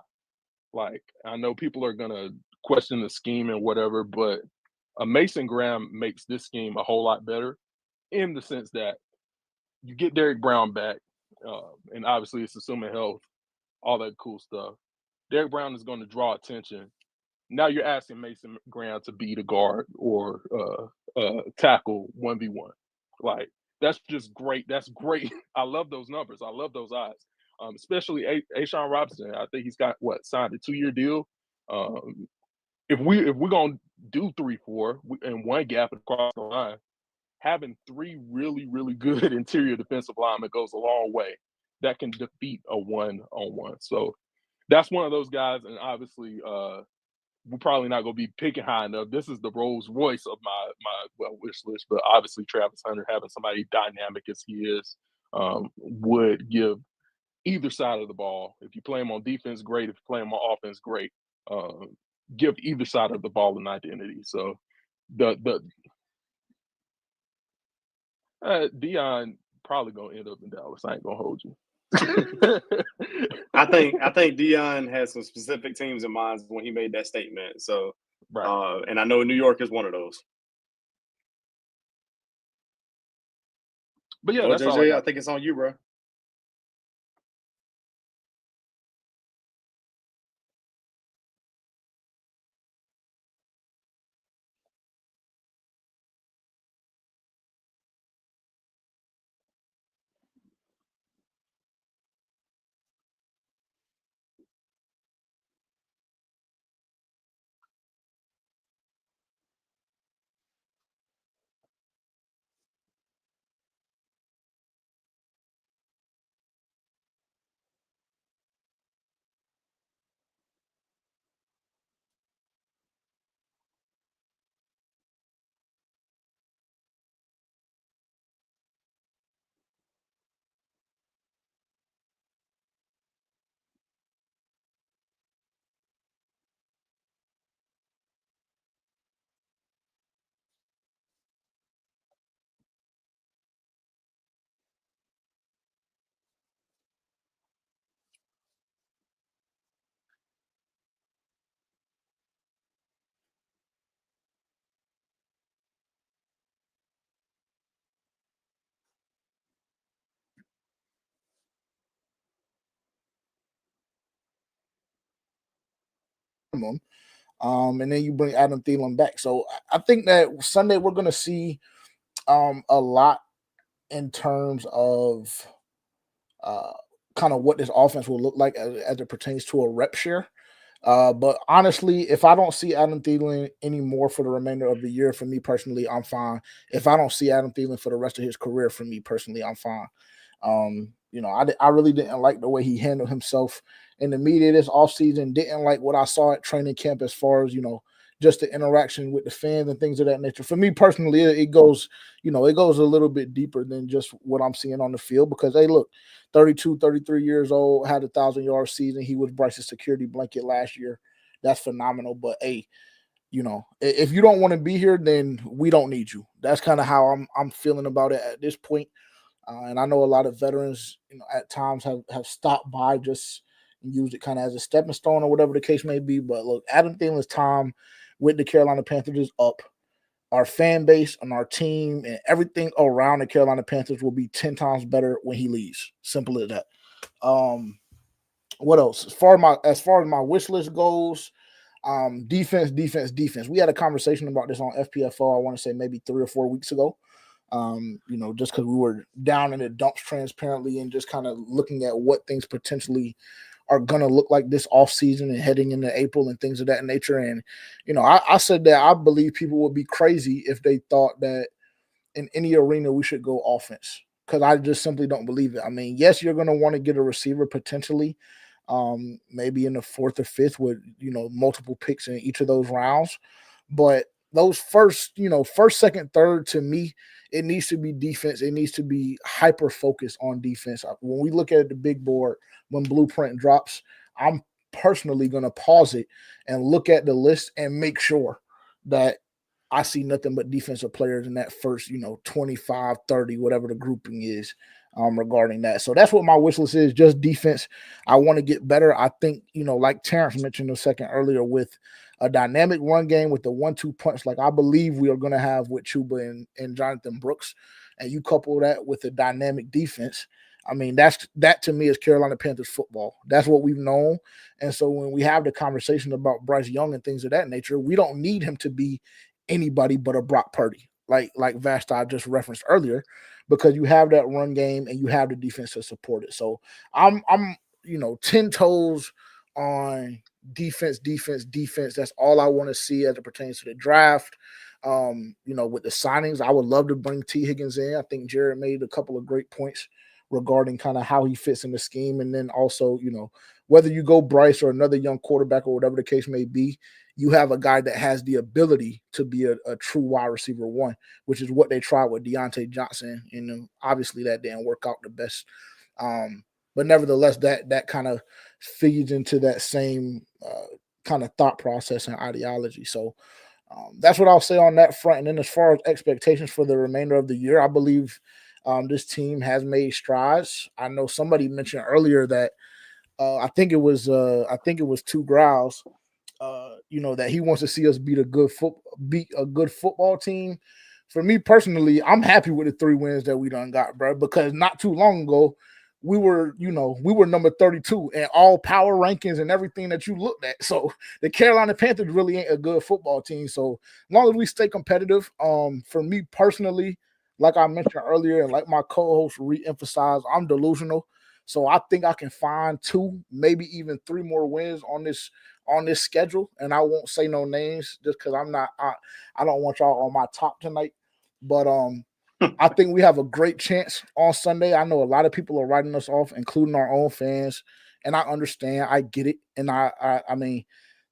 Like I know people are gonna question the scheme and whatever, but Mason Graham makes this scheme a whole lot better in the sense that you get Derek Brown back, and obviously it's assuming health, all that cool stuff. Derek Brown is going to draw attention. Now you're asking Mason Graham to be the guard or tackle 1v1. Like that's just great. That's great. I love those numbers. I love those odds. Especially Ashawn Robinson. I think he's got signed a 2-year deal. If we're gonna do 3-4 and one gap across the line, having 3 really, really good interior defensive linemen goes a long way. That can defeat a 1-on-1. So that's one of those guys, and obviously we're probably not going to be picking high enough. This is the Rolls Royce of my wish list, but obviously Travis Hunter, having somebody dynamic as he is, would give either side of the ball. If you play him on defense, great. If you play him on offense, great. Give either side of the ball an identity. So Deion probably gonna end up in Dallas. I ain't gonna hold you. I think Deion had some specific teams in mind when he made that statement. So, right. And I know New York is one of those. But yeah, well, that's JJ, all I got. I think it's on you, bro. minimum. And then you bring Adam Thielen back. So I think that Sunday we're going to see a lot in terms of kind of what this offense will look like as it pertains to a rep share. But honestly, if I don't see Adam Thielen anymore for the remainder of the year, for me personally, I'm fine. If I don't see Adam Thielen for the rest of his career, for me personally, I'm fine. I really didn't like the way he handled himself in the media this offseason. Didn't like what I saw at training camp as far as, just the interaction with the fans and things of that nature. For me personally, it goes a little bit deeper than just what I'm seeing on the field because, hey, look, 32, 33 years old, had a 1,000-yard season. He was Bryce's security blanket last year. That's phenomenal. But, hey, if you don't want to be here, then we don't need you. That's kind of how I'm feeling about it at this point. And I know a lot of veterans, at times have stopped by just and used it kind of as a stepping stone or whatever the case may be. But look, Adam Thielen's time with the Carolina Panthers is up. Our fan base and our team and everything around the Carolina Panthers will be 10 times better when he leaves. Simple as that. What else? As far as my wish list goes, defense. We had a conversation about this on FPFO, I want to say maybe 3 or 4 weeks ago. Just because we were down in the dumps transparently and just kind of looking at what things potentially are going to look like this offseason and heading into April and things of that nature. And, I said that I believe people would be crazy if they thought that in any arena we should go offense because I just simply don't believe it. I mean, yes, you're going to want to get a receiver potentially, maybe in the 4th or 5th with, multiple picks in each of those rounds. But those first, second, third, to me, it needs to be defense. It needs to be hyper focused on defense. When we look at the big board, when Blueprint drops, I'm personally going to pause it and look at the list and make sure that I see nothing but defensive players in that first, 25, 30, whatever the grouping is regarding that. So that's what my wish list is, just defense. I want to get better. I think, like Terrence mentioned a second earlier, with a dynamic run game with the 1-2 punch, like I believe we are going to have with Chuba and Jonathan Brooks, and you couple that with a dynamic defense, I mean, that to me is Carolina Panthers football. That's what we've known. And so when we have the conversation about Bryce Young and things of that nature, we don't need him to be anybody but a Brock Purdy, like Vashti just referenced earlier, because you have that run game and you have the defense to support it. So I'm 10 toes on defense. That's all I want to see as it pertains to the draft. With the signings, I would love to bring T. Higgins in. I think Jared made a couple of great points regarding kind of how he fits in the scheme. And then also, whether you go Bryce or another young quarterback or whatever the case may be, you have a guy that has the ability to be a true wide receiver one, which is what they tried with Deontay Johnson. And obviously that didn't work out the best. But nevertheless, that kind of feeds into that same kind of thought process and ideology. So that's what I'll say on that front. And then as far as expectations for the remainder of the year, I believe this team has made strides. I know somebody mentioned earlier that I think it was 2 Growls, that he wants to see us beat a good football team. For me personally, I'm happy with the 3 wins that we done got, bro, because not too long ago, we were number 32 in all power rankings and everything that you looked at. So the Carolina Panthers really ain't a good football team. So as long as we stay competitive, for me personally, like I mentioned earlier, and like my co-host re-emphasized, I'm delusional. So I think I can find 2, maybe even 3 more wins on this schedule. And I won't say no names just because I don't want y'all on my top tonight. But I think we have a great chance on Sunday. I know a lot of people are writing us off, including our own fans, and I understand. I get it. And I mean,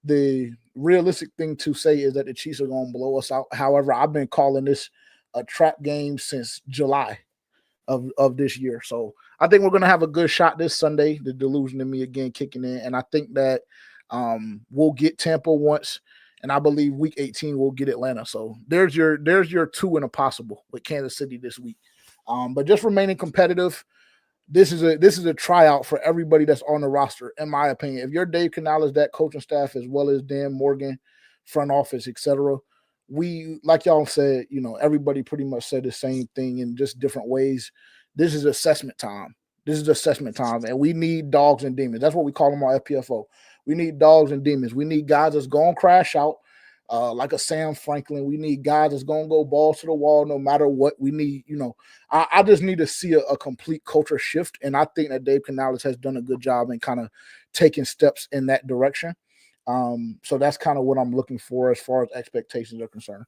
the realistic thing to say is that the Chiefs are going to blow us out. However, I've been calling this a trap game since July of this year. So I think we're going to have a good shot this Sunday. The delusion in me again kicking in. And I think that we'll get Tampa once. And I believe week 18 we'll get Atlanta. So there's your 2 in a possible with Kansas City this week. But just remaining competitive. This is a tryout for everybody that's on the roster, in my opinion. If you're Dave Canales, that coaching staff, as well as Dan Morgan, front office, etc., we, like y'all said, everybody pretty much said the same thing in just different ways. This is assessment time. And we need dogs and demons. That's what we call them on FPFO. We need dogs and demons. We need guys that's going to crash out, like a Sam Franklin. We need guys that's going to go balls to the wall no matter what. We need, I just need to see a complete culture shift. And I think that Dave Canales has done a good job in kind of taking steps in that direction. So that's kind of what I'm looking for as far as expectations are concerned.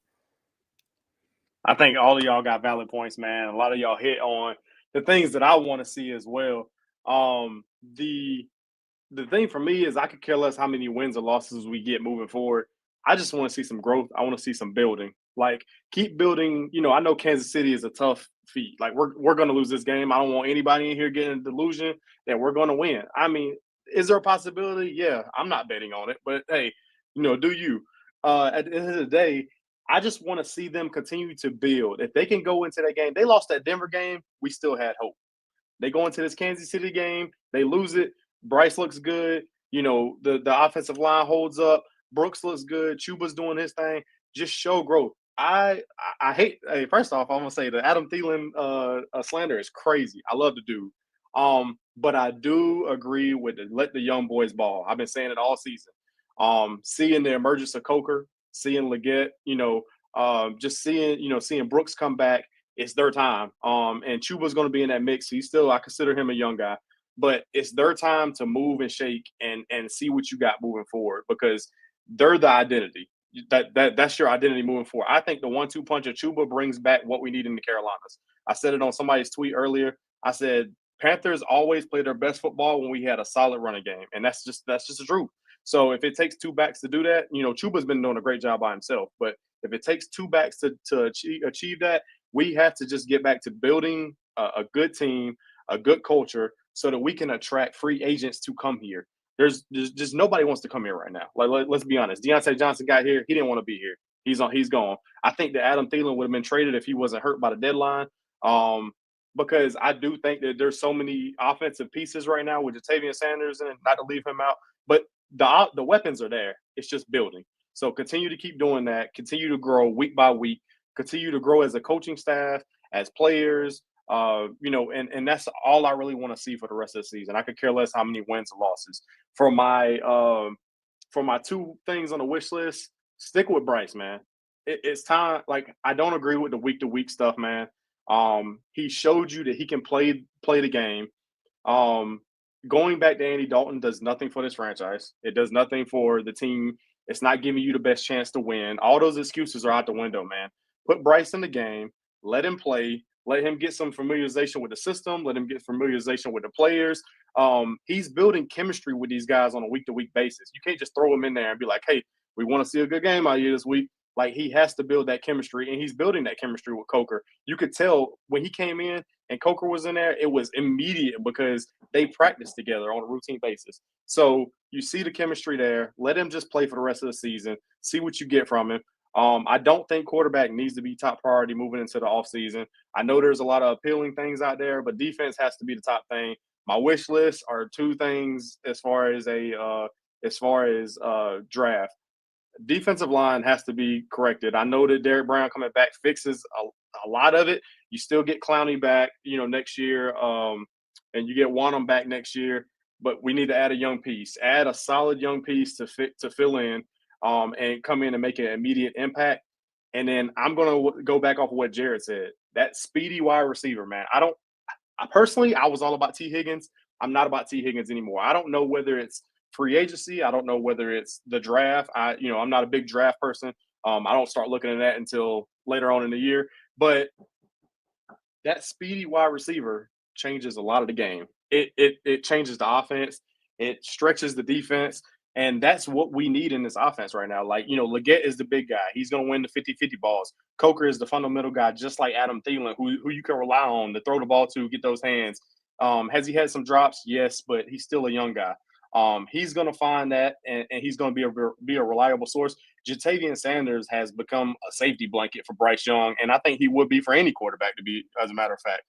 I think all of y'all got valid points, man. A lot of y'all hit on the things that I want to see as well. The thing for me is I could care less how many wins or losses we get moving forward. I just want to see some growth. I want to see some building. Like, keep building. I know Kansas City is a tough feat. Like, we're going to lose this game. I don't want anybody in here getting a delusion that we're going to win. I mean, is there a possibility? Yeah, I'm not betting on it. But, hey, do you. At the end of the day, I just want to see them continue to build. If they can go into that game, they lost that Denver game, we still had hope. They go into this Kansas City game, they lose it. Bryce looks good. The offensive line holds up. Brooks looks good. Chuba's doing his thing. Just show growth. I hate. Hey, first off, I'm gonna say the Adam Thielen slander is crazy. I love the dude. But I do agree with let the young boys ball. I've been saying it all season. Seeing the emergence of Coker, seeing Leggett, just seeing Brooks come back. It's their time. And Chuba's going to be in that mix. I consider him a young guy, but it's their time to move and shake and see what you got moving forward, because they're the identity. That's your identity moving forward. I think the 1-2 punch of Chuba brings back what we need in the Carolinas. I said it on somebody's tweet earlier. I said Panthers always play their best football when we had a solid running game, and that's just the truth. So if it takes two backs to do that, Chuba's been doing a great job by himself. But if it takes two backs to achieve that, we have to just get back to building a good team, a good culture, so that we can attract free agents to come here. There's just nobody wants to come here right now. Let's be honest. Deontay Johnson got here. He didn't want to be here. He's gone. I think that Adam Thielen would have been traded if he wasn't hurt by the deadline. Because I do think that there's so many offensive pieces right now with Jatavian Sanders, and not to leave him out, but the weapons are there. It's just building. So continue to keep doing that. Continue to grow week by week. Continue to grow as a coaching staff, as players, and that's all I really want to see for the rest of the season. I could care less how many wins or losses. For my two things on the wish list, stick with Bryce, man. It's time. Like, I don't agree with the week-to-week stuff, man. He showed you that he can play the game. Going back to Andy Dalton does nothing for this franchise. It does nothing for the team. It's not giving you the best chance to win. All those excuses are out the window, man. Put Bryce in the game. Let him play. Let him get some familiarization with the system. Let him get familiarization with the players. He's building chemistry with these guys on a week-to-week basis. You can't just throw him in there and be like, hey, we want to see a good game out here this week. Like, he has to build that chemistry, and he's building that chemistry with Coker. You could tell when he came in and Coker was in there, it was immediate because they practiced together on a routine basis. So you see the chemistry there. Let him just play for the rest of the season. See what you get from him. I don't think quarterback needs to be top priority moving into the offseason. I know there's a lot of appealing things out there, but defense has to be the top thing. My wish list are two things as far as draft. Defensive line has to be corrected. I know that Derek Brown coming back fixes a lot of it. You still get Clowney back, next year, and you get Wanham back next year. But we need to add a young piece, add a solid young piece to fill in, and come in and make an immediate impact. And then I'm going to go back off of what Jared said. That speedy wide receiver, man. I was all about T. Higgins. I'm not about T. Higgins anymore. I don't know whether it's free agency. I don't know whether it's the draft. I'm not a big draft person. I don't start looking at that until later on in the year. But that speedy wide receiver changes a lot of the game. It changes the offense. It stretches the defense. And that's what we need in this offense right now. Like, Leggett is the big guy. He's going to win the 50-50 balls. Coker is the fundamental guy, just like Adam Thielen, who you can rely on to throw the ball to, get those hands. Has he had some drops? Yes, but he's still a young guy. He's going to find that, and he's going to be a reliable source. Jatavian Sanders has become a safety blanket for Bryce Young, and I think he would be for any quarterback, to be, as a matter of fact.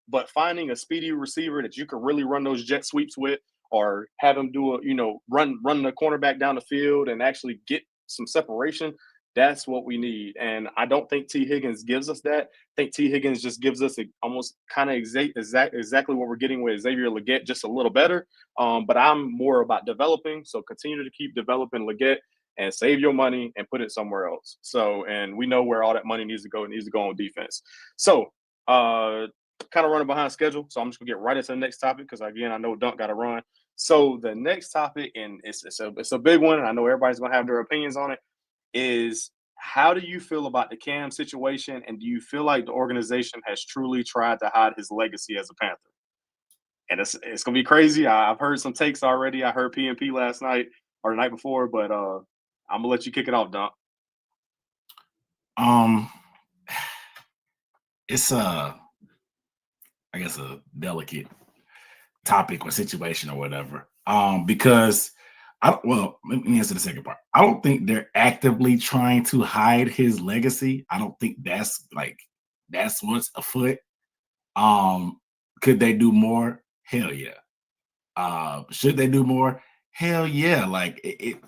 But finding a speedy receiver that you can really run those jet sweeps with, or have him do run the cornerback down the field and actually get some separation, That's what we need. And I don't think T. Higgins gives us that. I think T. Higgins just gives us almost kind of exactly what we're getting with Xavier Legette, just a little better. But I'm more about developing. So continue to keep developing Legette and save your money and put it somewhere else. So, and we know where all that money needs to go. It needs to go on defense. So, kind of running behind schedule. So I'm just gonna get right into the next topic because again, I know Dunk got to run. So the next topic, and it's a big one, and I know everybody's gonna have their opinions on it, is how do you feel about the Cam situation, and do you feel like the organization has truly tried to hide his legacy as a Panther? And it's gonna be crazy. I've heard some takes already. I heard PNP last night or the night before, but I'm gonna let you kick it off, Dunk. It's I guess a delicate topic or situation or whatever. Because let me answer the second part. I don't think they're actively trying to hide his legacy. I don't think that's what's afoot. Could they do more? Hell yeah. Should they do more? Hell yeah. Like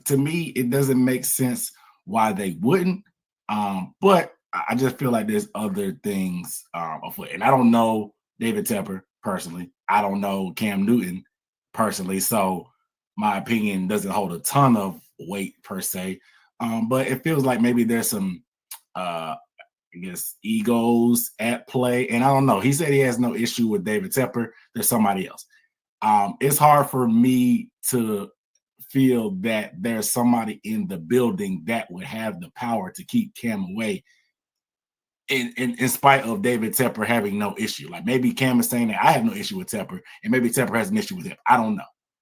to me, it doesn't make sense why they wouldn't. But I just feel like there's other things afoot. And I don't know David Tepper personally. I don't know Cam Newton personally. So my opinion doesn't hold a ton of weight per se. But it feels like maybe there's some I guess egos at play. And I don't know. He said he has no issue with David Tepper. There's somebody else. It's hard for me to feel that there's somebody in the building that would have the power to keep Cam away in spite of David Tepper having no issue. Like maybe Cam is saying that I have no issue with Tepper, and maybe Tepper has an issue with him. I don't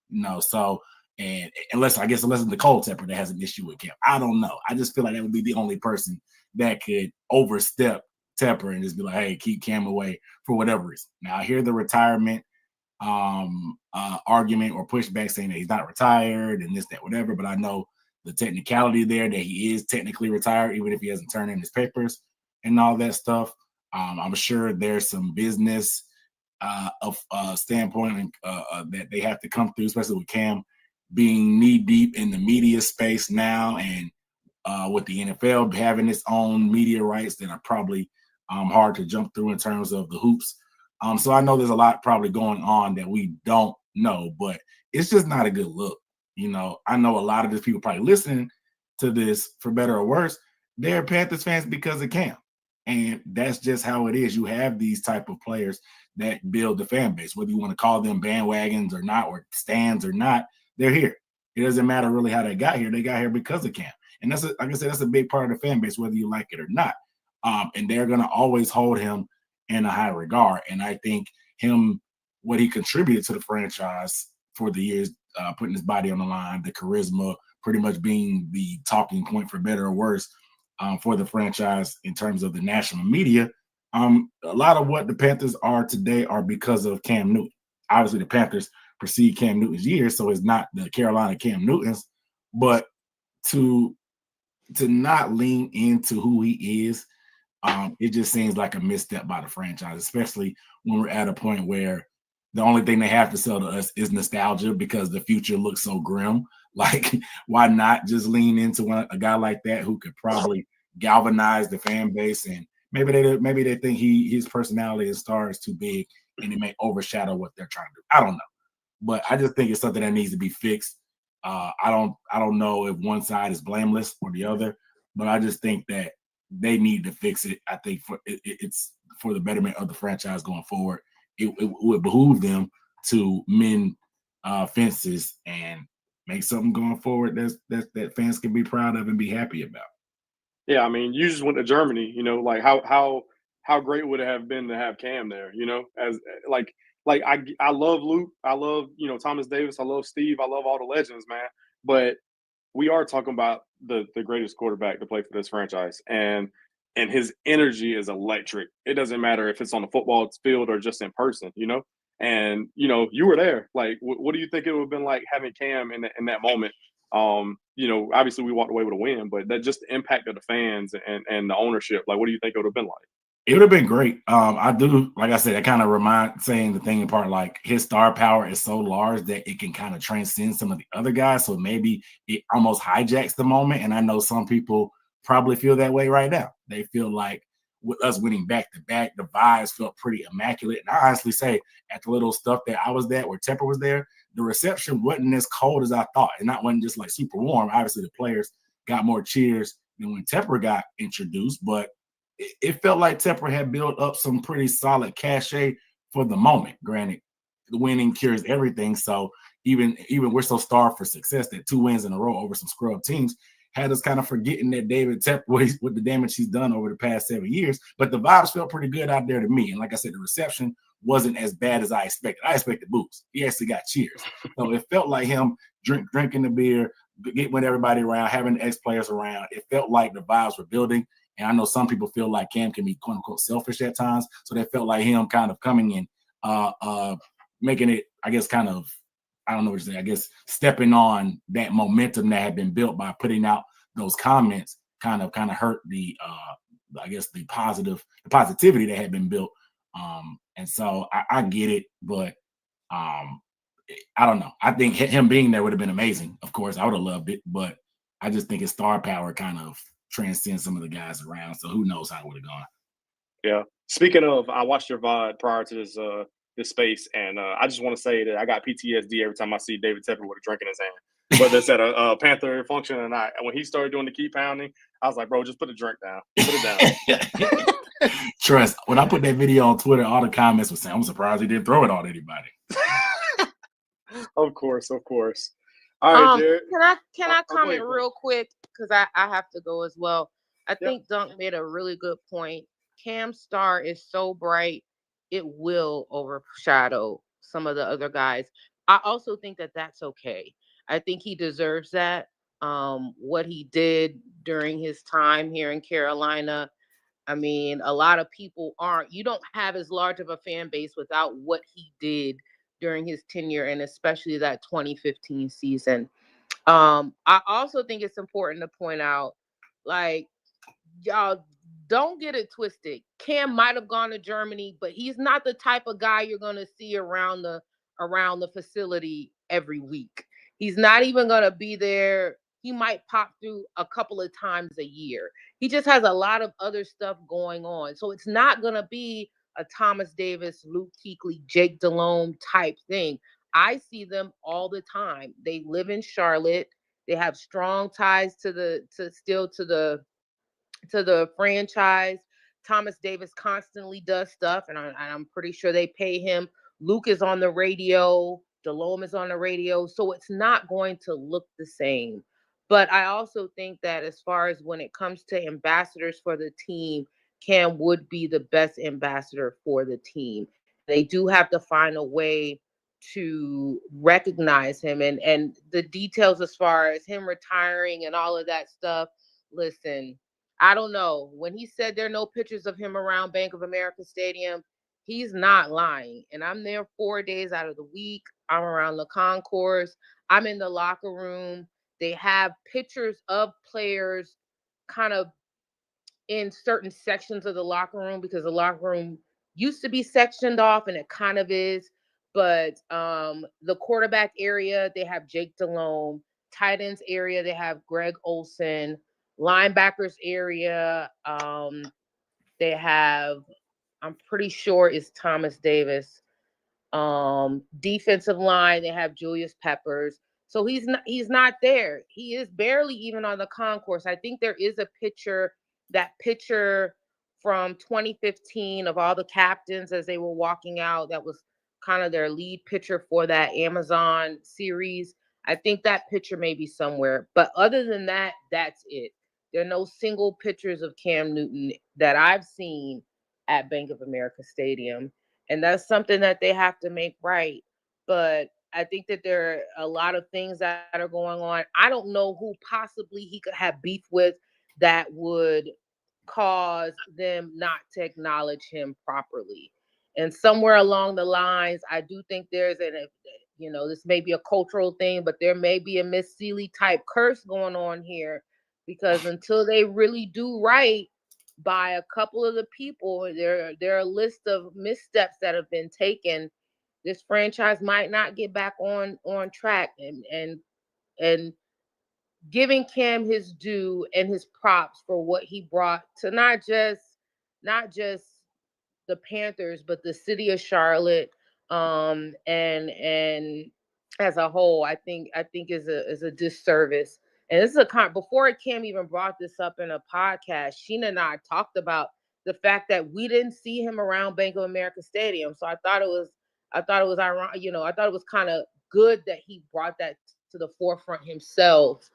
know. So and unless it's Nicole Tepper that has an issue with Cam. I don't know. I just feel like that would be the only person that could overstep Tepper and just be like, hey, keep Cam away for whatever reason. Now I hear the retirement argument or pushback saying that he's not retired and this, that, whatever, but I know the technicality there that he is technically retired, even if he hasn't turned in his papers and all that stuff. I'm sure there's some business standpoint that they have to come through, especially with Cam being knee deep in the media space now, and with the NFL having its own media rights that are probably hard to jump through in terms of the hoops. So I know there's a lot probably going on that we don't know, but it's just not a good look. You know, I know a lot of these people probably listening to this, for better or worse, they're Panthers fans because of Cam. And that's just how it is. You have these type of players that build the fan base, whether you want to call them bandwagons or not, or stands or not, they're here. It doesn't matter really how they got here. They got here because of Cam. And like I said, that's a big part of the fan base, whether you like it or not. And they're going to always hold him in a high regard. And I think what he contributed to the franchise for the years, putting his body on the line, the charisma, pretty much being the talking point, for better or worse, for the franchise in terms of the national media. A lot of what the Panthers are today are because of Cam Newton. Obviously, the Panthers precede Cam Newton's years, so it's not the Carolina Cam Newtons, but to not lean into who he is, it just seems like a misstep by the franchise, especially when we're at a point where the only thing they have to sell to us is nostalgia because the future looks so grim. Like, why not just lean into a guy like that who could probably galvanize the fan base? And maybe they think his personality and star is too big and it may overshadow what they're trying to do. I don't know, but I just think it's something that needs to be fixed. I don't know if one side is blameless or the other, but I just think that they need to fix it. I think it's for the betterment of the franchise going forward. It would behoove them to mend fences and make something going forward that fans can be proud of and be happy about. Yeah, I mean, you just went to Germany. You know, like how great would it have been to have Cam there? You know, as like I love Luke, I love Thomas Davis, I love Steve, I love all the legends, man. But we are talking about the greatest quarterback to play for this franchise, and his energy is electric. It doesn't matter if it's on the football field or just in person, And you were there. Like, what do you think it would have been like having Cam in that moment? Obviously we walked away with a win, but that just the impact of the fans and the ownership. Like, what do you think it would have been like? It would have been great. I do, like I said, I kind of saying the thing in part, like his star power is so large that it can kind of transcend some of the other guys. So maybe it almost hijacks the moment. And I know some people probably feel that way right now. They feel like with us winning back to back, the vibes felt pretty immaculate. And I honestly say, at the little stuff that I was at where Tepper was there, the reception wasn't as cold as I thought. And not wasn't just like super warm. Obviously, the players got more cheers than when Tepper got introduced, but it felt like Tepper had built up some pretty solid cachet for the moment. Granted, the winning cures everything. So even we're so starved for success that 2 wins in a row over some scrub teams had us kind of forgetting that David Tepper, with the damage he's done over the past 7 years. But the vibes felt pretty good out there to me. And like I said, the reception wasn't as bad as I expected. I expected boos. He actually got cheers. So it felt like him drinking the beer, getting with everybody around, having the ex-players around. It felt like the vibes were building. And I know some people feel like Cam can be quote unquote selfish at times. So that felt like him kind of coming in, making it, I guess, kind of, I don't know what to say, I guess stepping on that momentum that had been built by putting out those comments kind of hurt the I guess the positivity that had been built. And so I get it, but I don't know. I think him being there would have been amazing. Of course, I would have loved it, but I just think his star power kind of transcends some of the guys around. So who knows how it would have gone. Yeah. Speaking of, I watched your VOD prior to this space, and I just want to say that I got PTSD every time I see David Tepper with a drink in his hand, whether it's at a Panther function or not. And when he started doing the key pounding, I was like, bro, just put a drink down. Put it down. Trust, when I put that video on Twitter, all the comments were saying, I'm surprised he didn't throw it on anybody. Of course. All right, Jared. Can I comment real quick? Because I have to go as well. I think Dunk made a really good point. Cam's star is so bright, it will overshadow some of the other guys. I also think that that's okay. I think he deserves that. What he did during his time here in Carolina, I mean, a lot of people you don't have as large of a fan base without what he did during his tenure, and especially that 2015 season. I also think it's important to point out, like, y'all don't get it twisted. Cam might have gone to Germany, but he's not the type of guy you're going to see around the facility every week. He's not even going to be there. He might pop through a couple of times a year. He just has a lot of other stuff going on. So it's not going to be a Thomas Davis, Luke Kuechly, Jake Delhomme type thing. I see them all the time. They live in Charlotte. They have strong ties to the franchise. Thomas Davis constantly does stuff, and I'm pretty sure they pay him. Luke is on the radio. Delhomme is on the radio. So it's not going to look the same. But I also think that as far as when it comes to ambassadors for the team, Cam would be the best ambassador for the team. They do have to find a way to recognize him, and the details as far as him retiring and all of that stuff. Listen, I don't know. When he said there are no pictures of him around Bank of America Stadium, he's not lying. And I'm there 4 days out of the week. I'm around the concourse. I'm in the locker room. They have pictures of players kind of in certain sections of the locker room because the locker room used to be sectioned off, and it kind of is. But the quarterback area, they have Jake Delhomme. Tight ends area, they have Greg Olsen. Linebackers area, they have, I'm pretty sure it's Thomas Davis. Defensive line, they have Julius Peppers. So he's not there. He is barely even on the concourse. I think there is a picture, that picture from 2015 of all the captains as they were walking out. That was kind of their lead picture for that Amazon series. I think that picture may be somewhere. But other than that, that's it. There are no single pictures of Cam Newton that I've seen at Bank of America Stadium. And that's something that they have to make right. But I think that there are a lot of things that are going on. I don't know who possibly he could have beef with that would cause them not to acknowledge him properly. And somewhere along the lines, I do think there's this may be a cultural thing, but there may be a Miss Seeley type curse going on here, because until they really do right by a couple of the people, there are a list of missteps that have been taken. This franchise might not get back on track, and giving Cam his due and his props for what he brought to not just the Panthers, but the city of Charlotte, and as a whole, I think is a disservice. And this is before Cam even brought this up in a podcast, Sheena and I talked about the fact that we didn't see him around Bank of America Stadium. So I thought it was ironic, I thought it was kind of good that he brought that to the forefront himself,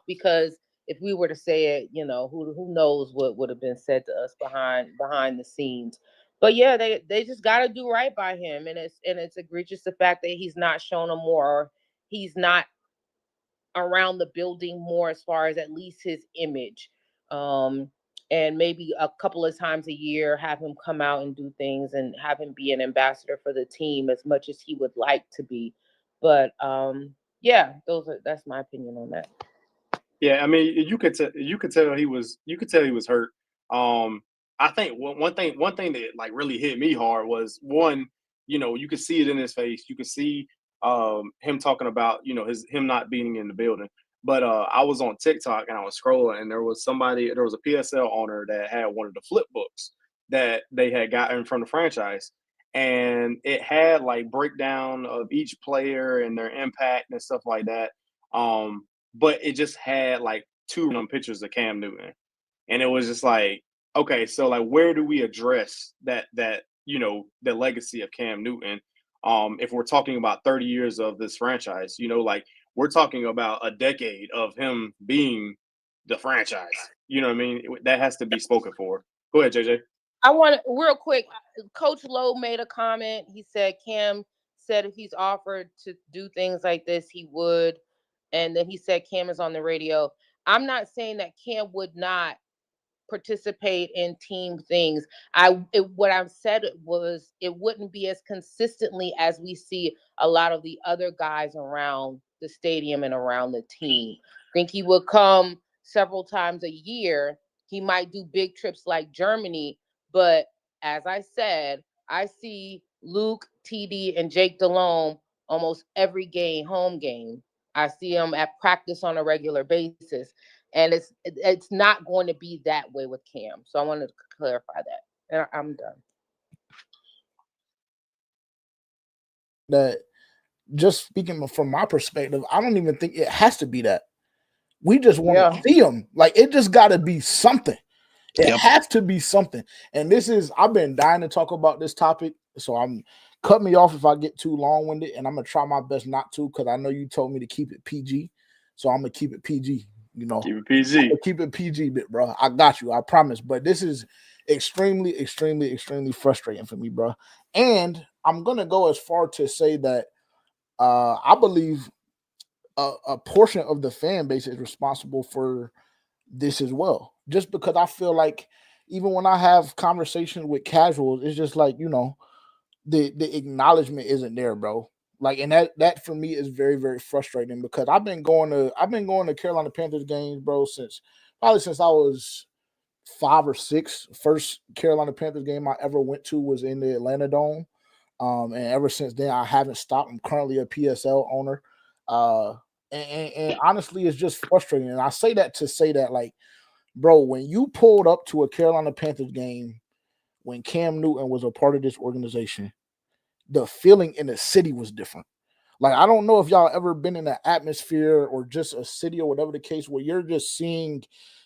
because if we were to say it, who knows what would have been said to us behind the scenes. But yeah, they just got to do right by him, and it's egregious the fact that he's not shown them more. He's not around the building more, as far as at least his image. And maybe a couple of times a year, have him come out and do things, and have him be an ambassador for the team as much as he would like to be. But yeah, that's my opinion on that. Yeah, I mean, you could tell he was hurt. I think one thing that like really hit me hard was, one, you could see it in his face. You could see him talking about him not being in the building. But I was on TikTok and I was scrolling, and there was a PSL owner that had one of the flip books that they had gotten from the franchise, and it had like breakdown of each player and their impact and stuff like that. But it just had like two random pictures of Cam Newton, and it was just like, okay, so like, where do we address that the legacy of Cam Newton? If we're talking about 30 years of this franchise, like, we're talking about a decade of him being the franchise. You know what I mean? That has to be spoken for. Go ahead, JJ. I want to, real quick, Coach Lowe made a comment. He said Cam said if he's offered to do things like this, he would. And then he said Cam is on the radio. I'm not saying that Cam would not participate in team things. What I've said was it wouldn't be as consistently as we see a lot of the other guys around the stadium and around the team. I think he would come several times a year. He might do big trips like Germany, but as I said, I see Luke, TD, and Jake Delhomme almost every home game. I see them at practice on a regular basis. And it's not going to be that way with Cam. So I wanted to clarify that. And I'm done. That, just speaking from my perspective, I don't even think it has to be that. We just want to see him. Like, it just got to be something. It has to be something. And I've been dying to talk about this topic. So cut me off if I get too long-winded, and I'm going to try my best not to, because I know you told me to keep it PG. So I'm going to keep it PG. Keep it PG. Keep it PG, bit, bro. I got you. I promise. But this is extremely, extremely, extremely frustrating for me, bro. And I'm gonna go as far to say that I believe a portion of the fan base is responsible for this as well. Just because I feel like even when I have conversations with casuals, it's just like, the acknowledgement isn't there, bro. Like, and that for me is very, very frustrating, because I've been going to Carolina Panthers games, bro, since I was 5 or 6. First Carolina Panthers game I ever went to was in the Atlanta Dome. And ever since then, I haven't stopped. I'm currently a PSL owner. And honestly, it's just frustrating. And I say that to say that, like, bro, when you pulled up to a Carolina Panthers game when Cam Newton was a part of this organization, the feeling in the city was different. Like, I don't know if y'all ever been in an atmosphere or just a city or whatever the case, where you're just seeing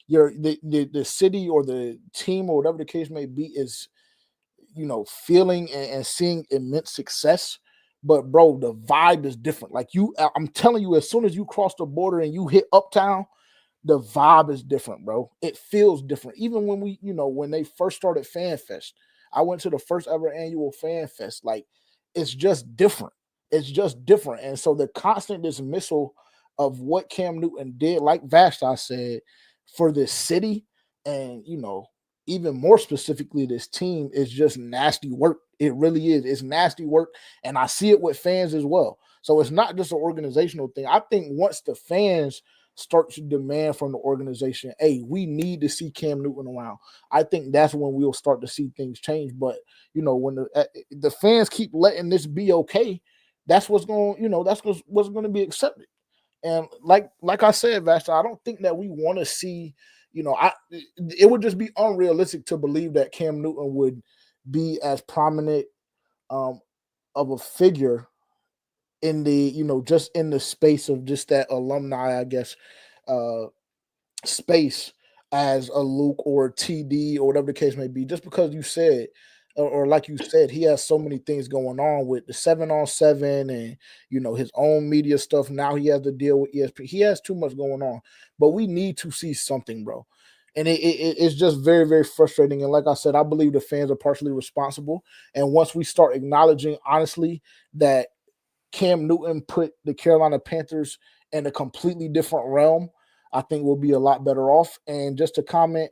the city or the team or whatever the case may be is, feeling and seeing immense success. But bro, the vibe is different. Like, I'm telling you, as soon as you cross the border and you hit Uptown, the vibe is different, bro. It feels different. Even when when they first started Fan Fest, I went to the first ever annual Fan Fest. Like, it's just different. It's just different. And so the constant dismissal of what Cam Newton did, like Vashta said, for this city and, even more specifically this team, is just nasty work. It really is. It's nasty work. And I see it with fans as well. So it's not just an organizational thing. I think once the fans start to demand from the organization, hey, we need to see Cam Newton around, I think that's when we'll start to see things change. But, when the fans keep letting this be okay, that's what's going to be accepted. And like I said, Vashta, I don't think that we want to see, it would just be unrealistic to believe that Cam Newton would be as prominent of a figure in the, just in the space of just that alumni, I guess, space as a Luke or TD or whatever the case may be, just because you said, or like you said, he has so many things going on with the 7-on-7 and his own media stuff. Now he has to deal with ESPN. He has too much going on, but we need to see something, bro. And it's just very, very frustrating. And like I said, I believe the fans are partially responsible. And once we start acknowledging honestly that Cam Newton put the Carolina Panthers in a completely different realm, I think we'll be a lot better off. And just to comment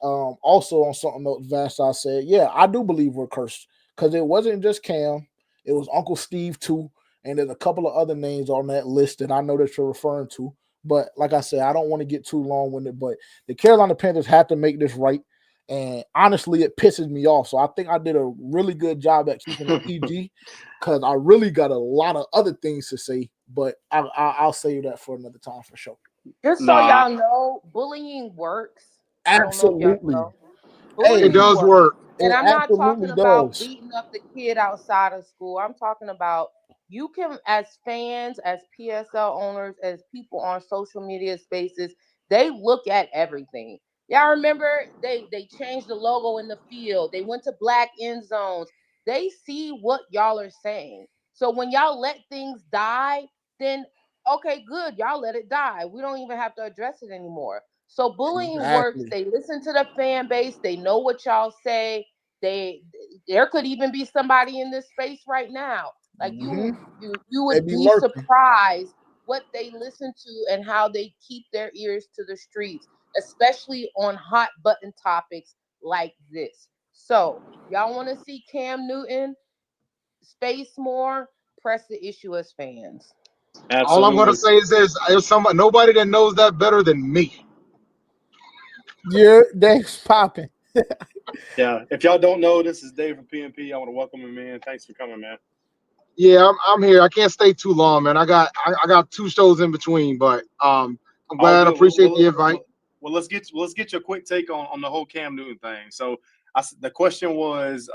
also on something else Vashta said, yeah, I do believe we're cursed because it wasn't just Cam, it was Uncle Steve too, and there's a couple of other names on that list that I know that you're referring to. But like I said, I don't want to get too long-winded, but the Carolina Panthers have to make this right. And honestly, it pisses me off. So I think I did a really good job at keeping it PG because I really got a lot of other things to say, but I'll save that for another time for sure. Just so y'all know, bullying works. I don't know if y'all Absolutely. know. Hey, It Bullying does works. work. And it I'm not talking absolutely about does. beating up the kid outside of school. I'm talking about you can, as fans, as PSL owners, as people on social media spaces, they look at everything. Y'all remember they changed the logo in the field. They went to black end zones. They see what y'all are saying. So when y'all let things die, then okay, good. Y'all let it die. We don't even have to address it anymore. So bullying works. Exactly. They listen to the fan base. They know what y'all say. They There could even be somebody in this space right now. Like Mm-hmm. you They would be be lurking. surprised what they listen to and how they keep their ears to the streets, especially on hot button topics like this. So y'all want to see Cam Newton space more? Press the issue as fans. All I'm gonna Absolutely. say is this: there's somebody, nobody that knows that better than me. Yeah, Dave's popping. Yeah. If y'all don't know, this is Dave from PNP. I want to welcome him in. Thanks for coming, man. Yeah, I'm here. I can't stay too long, man. I got two shows in between, but I'm All glad. I good. appreciate the invite. Let's get your quick take on the whole Cam Newton thing. So the question was,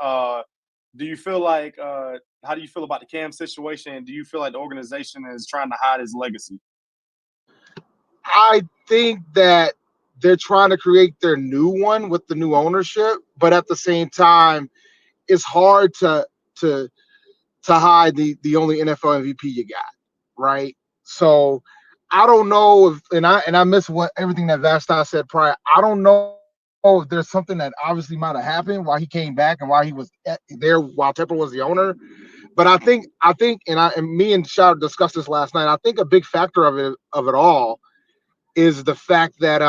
do you feel like how do you feel about the Cam situation? Do you feel like the organization is trying to hide his legacy? I think that they're trying to create their new one with the new ownership, but at the same time, it's hard to hide the only NFL MVP you got, right? So I don't know if and I miss what everything that Vashta said prior. I don't know if there's something that obviously might have happened while he came back and while he was there while Tepper was the owner. But I think and me and Shah discussed this last night. I think a big factor of it all is the fact that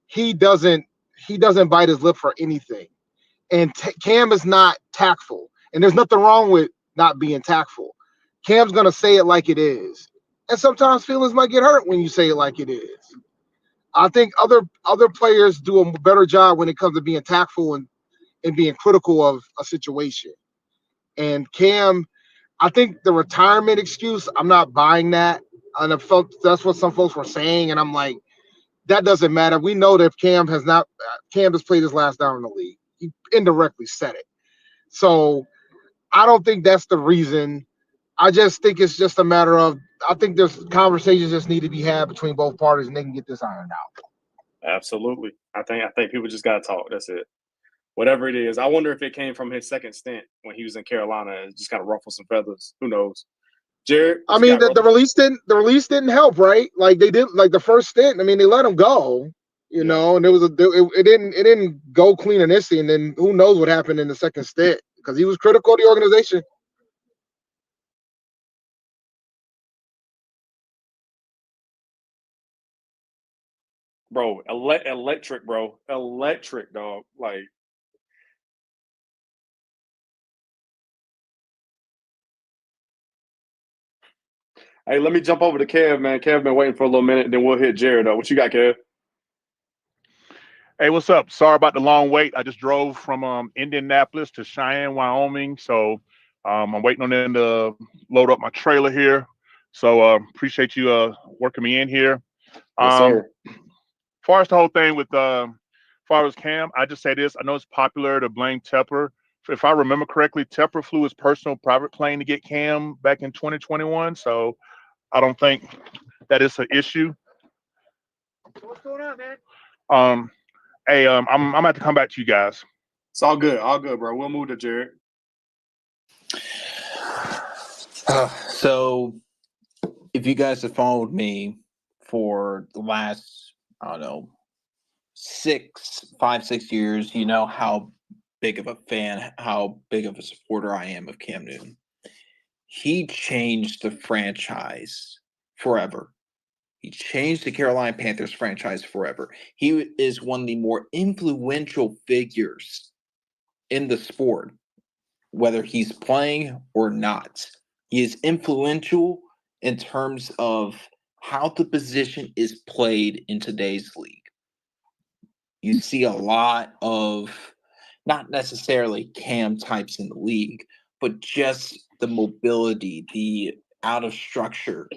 he doesn't he doesn't bite his lip for anything. And Cam is not tactful, and there's nothing wrong with not being tactful. Cam's gonna say it like it is, and sometimes feelings might get hurt when you say it like it is. I think other players do a better job when it comes to being tactful and being critical of a situation. And Cam, I think the retirement excuse, I'm not buying that. And I felt that's what some folks were saying, and I'm like, that doesn't matter. We know that Cam has played his last down in the league. He indirectly said it. So I don't think that's the reason. I just think it's just a matter of I think there's conversations just need to be had between both parties and they can get this ironed out. Absolutely. I think people just gotta talk. That's it. Whatever it is. I wonder if it came from his second stint when he was in Carolina and just kind of ruffled some feathers. Who knows? Jared, I what you mean, got, brother? the release didn't help, right? Like they did, like the first stint. I mean, they let him go, and it didn't go clean initially, and then who knows what happened in the second stint because he was critical of the organization. Bro, electric, bro. Electric, dog. Like, hey, let me jump over to Kev, man. Kev been waiting for a little minute, then we'll hit Jared up. What you got, Kev? Hey, what's up? Sorry about the long wait. I just drove from Indianapolis to Cheyenne, Wyoming. So I'm waiting on them to load up my trailer here. So appreciate you working me in here. Yes, sir. Far as the whole thing with far as Cam, I just say this. I know it's popular to blame Tepper. If I remember correctly, Tepper flew his personal private plane to get Cam back in 2021. So I don't think that is an issue. What's going on, man? Hey, I'm gonna have to come back to you guys. It's all good, bro. We'll move to Jared. So, if you guys have followed me for the last, I don't know, 6 years, you know how big of a fan, how big of a supporter I am of Cam Newton. He changed the franchise forever. He changed the Carolina Panthers franchise forever. He is one of the more influential figures in the sport, whether he's playing or not. He is influential in terms of how the position is played in today's league. You see a lot of not necessarily Cam types in the league, but just the mobility, the out of structure.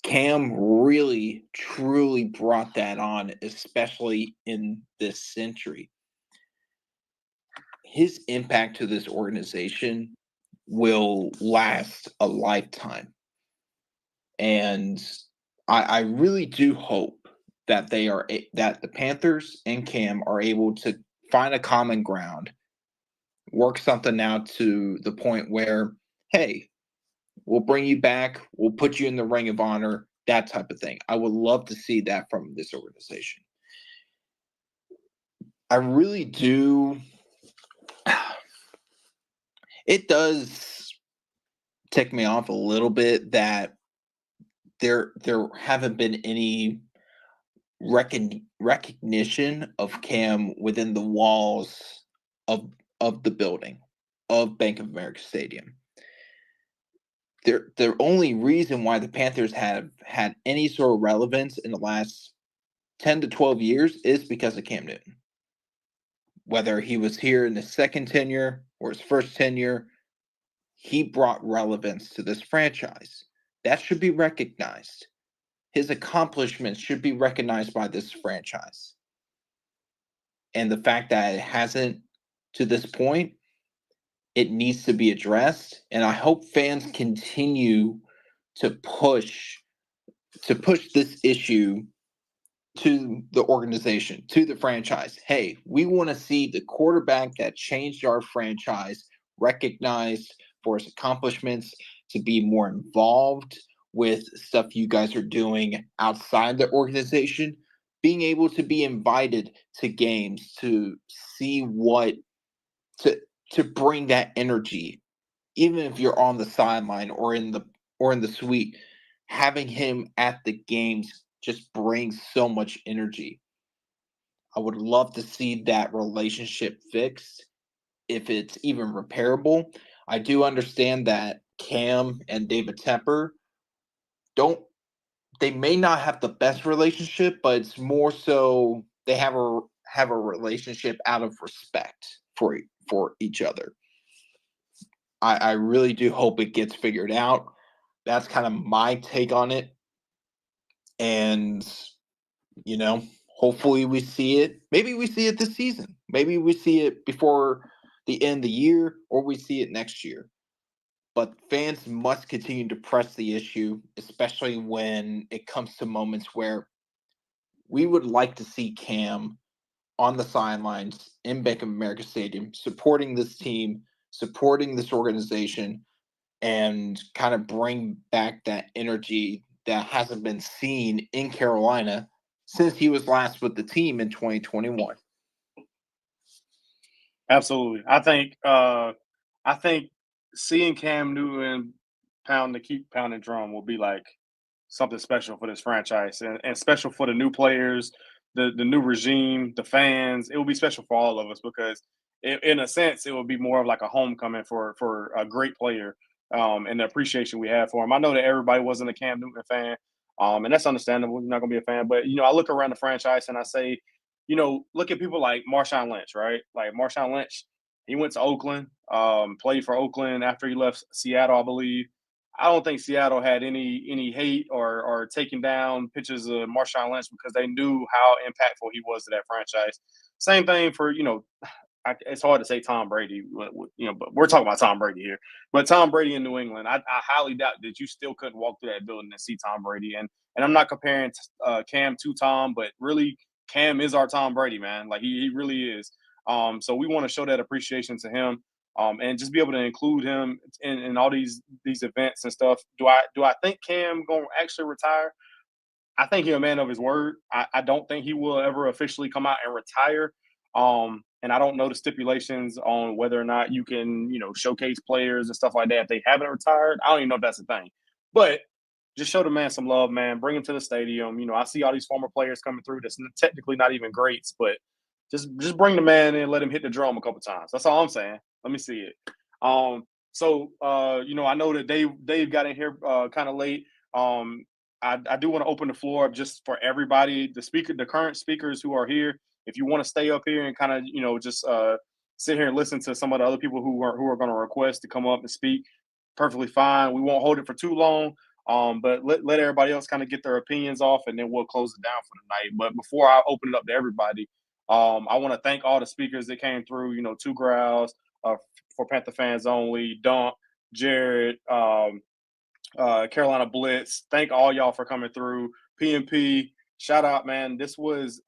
Cam really, truly brought that on, especially in this century. His impact to this organization will last a lifetime. And I really do hope that that the Panthers and Cam are able to find a common ground, work something out to the point where, hey, we'll bring you back, we'll put you in the Ring of Honor, that type of thing. I would love to see that from this organization. I really do. It does tick me off a little bit that there haven't been any recognition of Cam within the walls of the building of Bank of America Stadium. The only reason why the Panthers have had any sort of relevance in the last 10 to 12 years is because of Cam Newton. Whether he was here in his second tenure or his first tenure, he brought relevance to this franchise. That should be recognized. His accomplishments should be recognized by this franchise. And the fact that it hasn't to this point, it needs to be addressed. And I hope fans continue to push this issue to the organization, to the franchise. Hey, we want to see the quarterback that changed our franchise recognized for his accomplishments, to be more involved with stuff you guys are doing outside the organization, being able to be invited to games, to see what to bring that energy, even if you're on the sideline or in the suite, having him at the games just brings so much energy. I would love to see that relationship fixed, if it's even repairable. I do understand that Cam and David Tepper they may not have the best relationship, but it's more so they have a relationship out of respect for each other. I really do hope it gets figured out. That's kind of my take on it. And, hopefully we see it. Maybe we see it this season. Maybe we see it before the end of the year, or we see it next year. But fans must continue to press the issue, especially when it comes to moments where we would like to see Cam on the sidelines in Bank of America Stadium, supporting this team, supporting this organization, and kind of bring back that energy that hasn't been seen in Carolina since he was last with the team in 2021. Absolutely. I think seeing Cam Newton keep pounding drum will be like something special for this franchise, and special for the new players, the new regime, the fans. It will be special for all of us, because in a sense, it will be more of like a homecoming for a great player, and the appreciation we have for him. I know that everybody wasn't a Cam Newton fan, and that's understandable. You're not going to be a fan, but I look around the franchise and I say, look at people like Marshawn Lynch, right? Like Marshawn Lynch, he went to Oakland, played for Oakland after he left Seattle, I believe. I don't think Seattle had any hate or taking down pictures of Marshawn Lynch because they knew how impactful he was to that franchise. Same thing for, it's hard to say Tom Brady, but we're talking about Tom Brady here. But Tom Brady in New England, I highly doubt that you still couldn't walk through that building and see Tom Brady. And I'm not comparing Cam to Tom, but really Cam is our Tom Brady, man. Like he really is. So we want to show that appreciation to him. And just be able to include him in all these events and stuff. Do I think Cam gonna actually retire? I think he's a man of his word. I don't think he will ever officially come out and retire. And I don't know the stipulations on whether or not you can, showcase players and stuff like that if they haven't retired. I don't even know if that's a thing. But just show the man some love, man. Bring him to the stadium. I see all these former players coming through that's technically not even greats, but just bring the man in and let him hit the drum a couple times. That's all I'm saying. Let me see it. So I know that Dave got in here kind of late. I do want to open the floor up just for everybody, the current speakers who are here. If you want to stay up here and kind of, just sit here and listen to some of the other people who are going to request to come up and speak, perfectly fine. We won't hold it for too long. But let everybody else kind of get their opinions off, and then we'll close it down for the night. But before I open it up to everybody, I want to thank all the speakers that came through. Two Growls, for Panther Fans Only, Dunk, Jared, Carolina Blitz. Thank all y'all for coming through. PMP, shout out, man. This was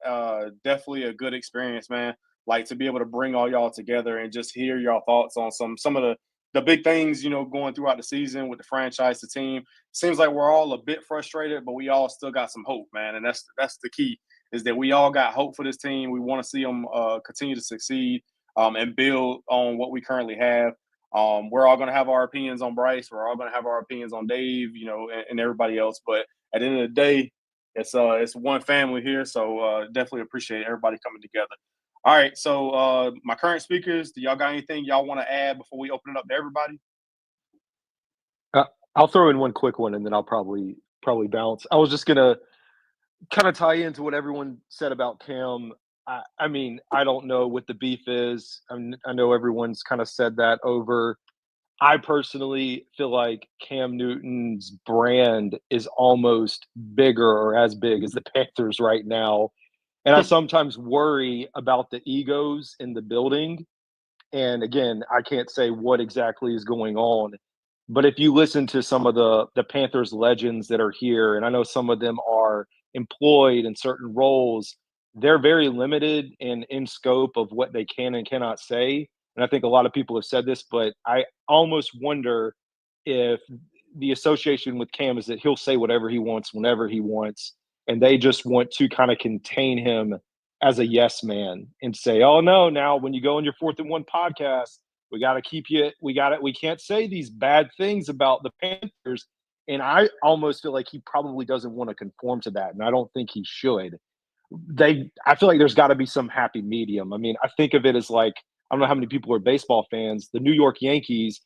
definitely a good experience, man. Like to be able to bring all y'all together and just hear y'all thoughts on some of the big things, going throughout the season with the franchise, the team. Seems like we're all a bit frustrated, but we all still got some hope, man. And that's the key, is that we all got hope for this team. We want to see them continue to succeed and build on what we currently have. We're all going to have our opinions on Bryce. We're all going to have our opinions on Dave, and everybody else. But at the end of the day, it's one family here. So definitely appreciate everybody coming together. All right. So my current speakers, do y'all got anything y'all want to add before we open it up to everybody? I'll throw in one quick one, and then I'll probably bounce. I was just gonna kind of tie into what everyone said about Cam. I mean, I don't know what the beef is. I know everyone's kind of said that over. I personally feel like Cam Newton's brand is almost bigger or as big as the Panthers right now. And I sometimes worry about the egos in the building. And again, I can't say what exactly is going on. But if you listen to some of the Panthers legends that are here, and I know some of them are employed in certain roles, they're very limited in scope of what they can and cannot say. And I think a lot of people have said this, but I almost wonder if the association with Cam is that he'll say whatever he wants whenever he wants, and they just want to kind of contain him as a yes man and say, oh no, now when you go on your 4th and 1 podcast, we got to keep you, we can't say these bad things about the Panthers. And I almost feel like he probably doesn't want to conform to that. And I don't think he should. I feel like there's got to be some happy medium. I mean, I think of it as like, I don't know how many people are baseball fans. The New York Yankees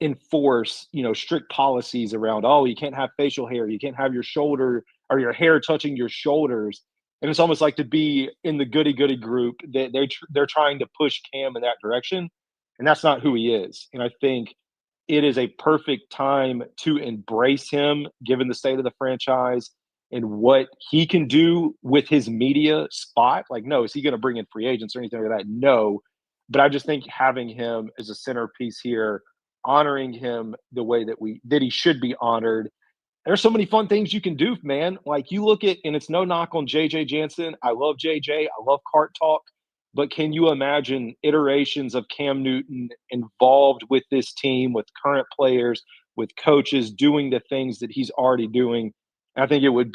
enforce, strict policies around, oh, you can't have facial hair. You can't have your shoulder or your hair touching your shoulders. And it's almost like to be in the goody group, they're trying to push Cam in that direction. And that's not who he is. And I think it is a perfect time to embrace him, given the state of the franchise and what he can do with his media spot. Like, no, is he going to bring in free agents or anything like that? No. But I just think having him as a centerpiece here, honoring him the way that he should be honored. There's so many fun things you can do, man. Like you look at, and it's no knock on JJ Jansen. I love JJ. I love Cart Talk. But can you imagine iterations of Cam Newton involved with this team, with current players, with coaches doing the things that he's already doing? I think it would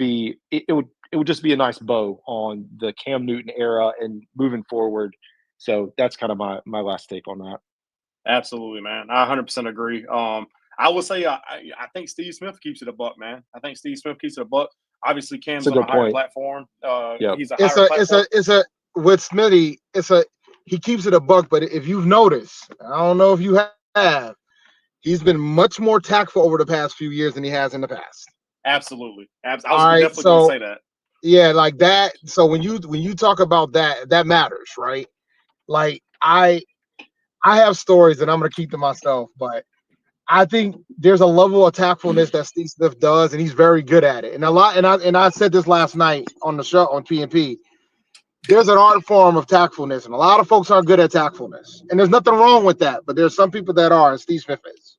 just be a nice bow on the Cam Newton era and moving forward. So that's kind of my last take on that. Absolutely, man. I 100% agree. I will say I think Steve Smith keeps it a buck, man. I think Steve Smith keeps it a buck. Obviously, Cam's on a higher platform. Yep. He's a higher platform. It's a with Smitty. He keeps it a buck. But if you've noticed, I don't know if you have, he's been much more tactful over the past few years than he has in the past. Absolutely. I was definitely going to say that. Yeah, like that. So when you talk about that matters, right? Like I have stories that I'm going to keep to myself, but I think there's a level of tactfulness that Steve Smith does, and he's very good at it. And I said this last night on the show on PNP. There's an art form of tactfulness, and a lot of folks aren't good at tactfulness. And there's nothing wrong with that, but there's some people that are, and Steve Smith is.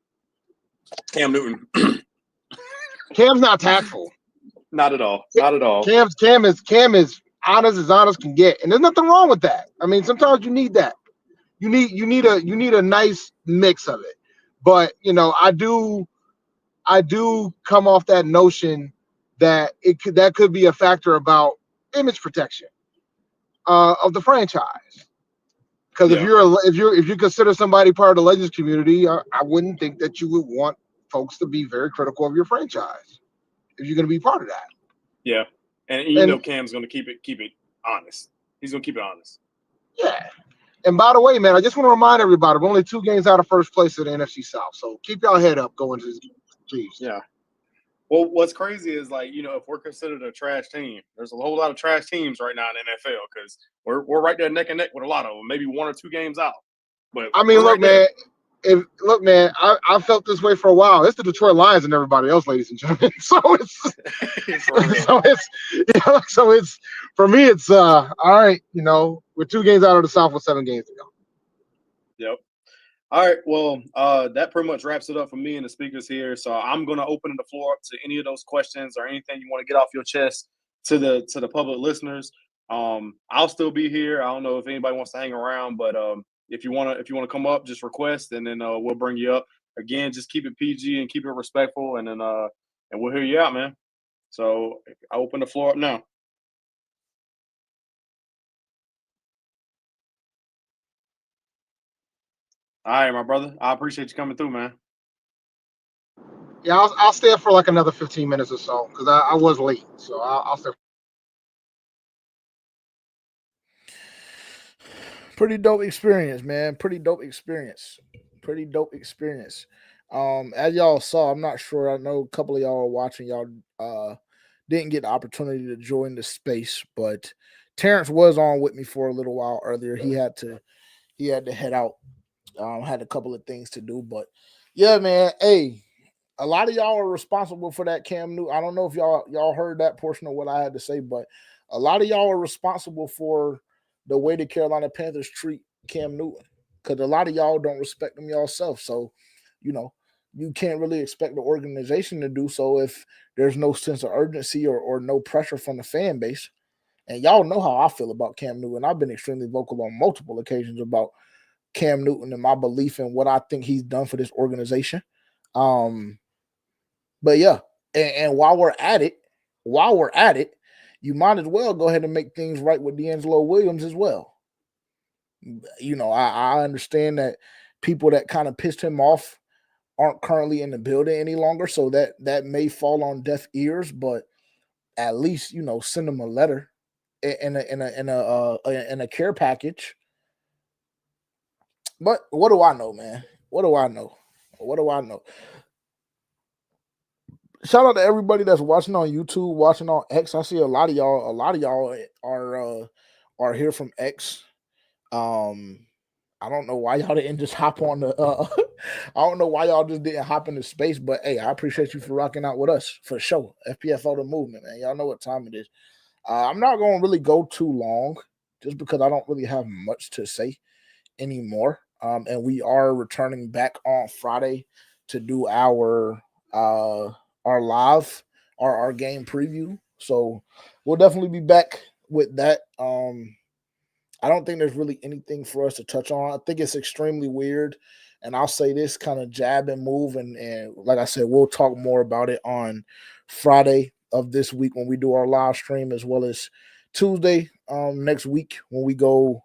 Cam Newton. Cam's not tactful. Not at all. Not at all. Cam is honest as honest can get, and there's nothing wrong with that. I mean, sometimes you need that. You need a nice mix of it. But I do come off that notion that that could be a factor about image protection of the franchise. Because if you consider somebody part of the Legends community, I wouldn't think that you would want folks to be very critical of your franchise if you're going to be part of that. Yeah, and Cam's going to keep it honest. He's going to keep it honest. Yeah. And by the way, man, I just want to remind everybody we're only 2 games out of first place in the NFC South, so keep y'all head up going to this game, please. Yeah. Well, what's crazy is if we're considered a trash team, there's a whole lot of trash teams right now in the NFL because we're right there neck and neck with a lot of them, maybe 1 or 2 games out. But I mean, look, man. I felt this way for a while. It's the Detroit Lions and everybody else, ladies and gentlemen. So it's for me. It's all right. We're 2 games out of the South with 7 games to go. Yep. All right. Well, that pretty much wraps it up for me and the speakers here. So I'm going to open the floor up to any of those questions or anything you want to get off your chest to the public listeners. I'll still be here. I don't know if anybody wants to hang around, but if you want to come up, just request, and then we'll bring you up. Again, just keep it PG and keep it respectful, and then and we'll hear you out, man. So I open the floor up now. All right, my brother. I appreciate you coming through, man. Yeah, I'll stay up for like another 15 minutes or so because I was late, so I'll stay. Pretty dope experience, man. Pretty dope experience. As y'all saw, I'm not sure. I know a couple of y'all are watching. Y'all didn't get the opportunity to join the space, but Terrence was on with me for a little while earlier. He had to head out. Had a couple of things to do, but yeah, man. Hey, a lot of y'all are responsible for that Cam Newton. I don't know if y'all heard that portion of what I had to say, but a lot of y'all are responsible for the way the Carolina Panthers treat Cam Newton, because a lot of y'all don't respect him yourself. So, you can't really expect the organization to do so if there's no sense of urgency or no pressure from the fan base. And y'all know how I feel about Cam Newton. I've been extremely vocal on multiple occasions about Cam Newton and my belief in what I think he's done for this organization. But yeah, and while we're at it, you might as well go ahead and make things right with D'Angelo Williams as well. I understand that people that kind of pissed him off aren't currently in the building any longer, so that may fall on deaf ears. But at least send him a letter in a care package. But what do I know, man? What do I know? Shout out to everybody that's watching on YouTube, watching on X. I see a lot of y'all are here from X. I don't know why y'all didn't just hop on the I don't know why y'all just didn't hop into space, but hey, I appreciate you for rocking out with us for sure. FPFO the movement, man. Y'all know what time it is. I'm not going to really go too long just because I don't really have much to say anymore. And we are returning back on Friday to do our live, our game preview. So we'll definitely be back with that. I don't think there's really anything for us to touch on. I think it's extremely weird. And I'll say this kind of jab and move. And like I said, we'll talk more about it on Friday of this week when we do our live stream, as well as Tuesday next week when we go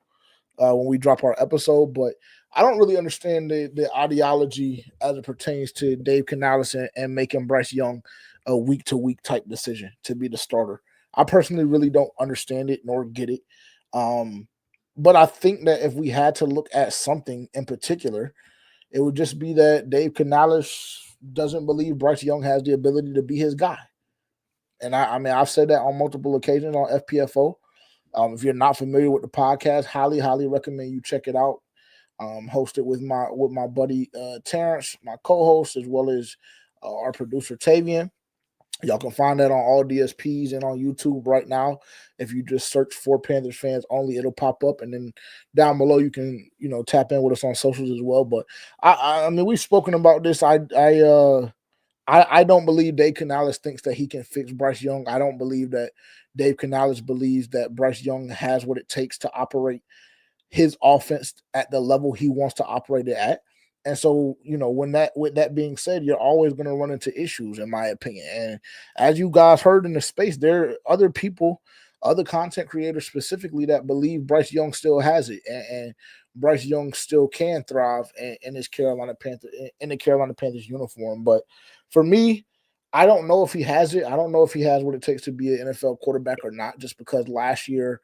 when we drop our episode. But I don't really understand the ideology as it pertains to Dave Canales and making Bryce Young a week-to-week type decision to be the starter. I personally really don't understand it nor get it. But I think that if we had to look at something in particular, it would just be that Dave Canales doesn't believe Bryce Young has the ability to be his guy. And I mean, I've said that on multiple occasions on FPFO. If you're not familiar with the podcast, highly, highly recommend you check it out. hosted with my buddy Terrence, my co-host, as well as our producer Tavian. Y'all can find that on all DSPs and on YouTube right now. If you just search for Panthers Fans Only, it'll pop up, and then down below you can tap in with us on socials as well. But I mean, we've spoken about this. I don't believe Dave Canales thinks that he can fix Bryce Young. I don't believe that Dave Canales believes that Bryce Young has what it takes to operate his offense at the level he wants to operate it at. And so, with that being said, you're always going to run into issues, in my opinion. And as you guys heard in the space, there are other people, other content creators specifically, that believe Bryce Young still has it, and Bryce Young still can thrive in the Carolina Panthers uniform. But for me, I don't know if he has it. I don't know if he has what it takes to be an NFL quarterback or not, just because last year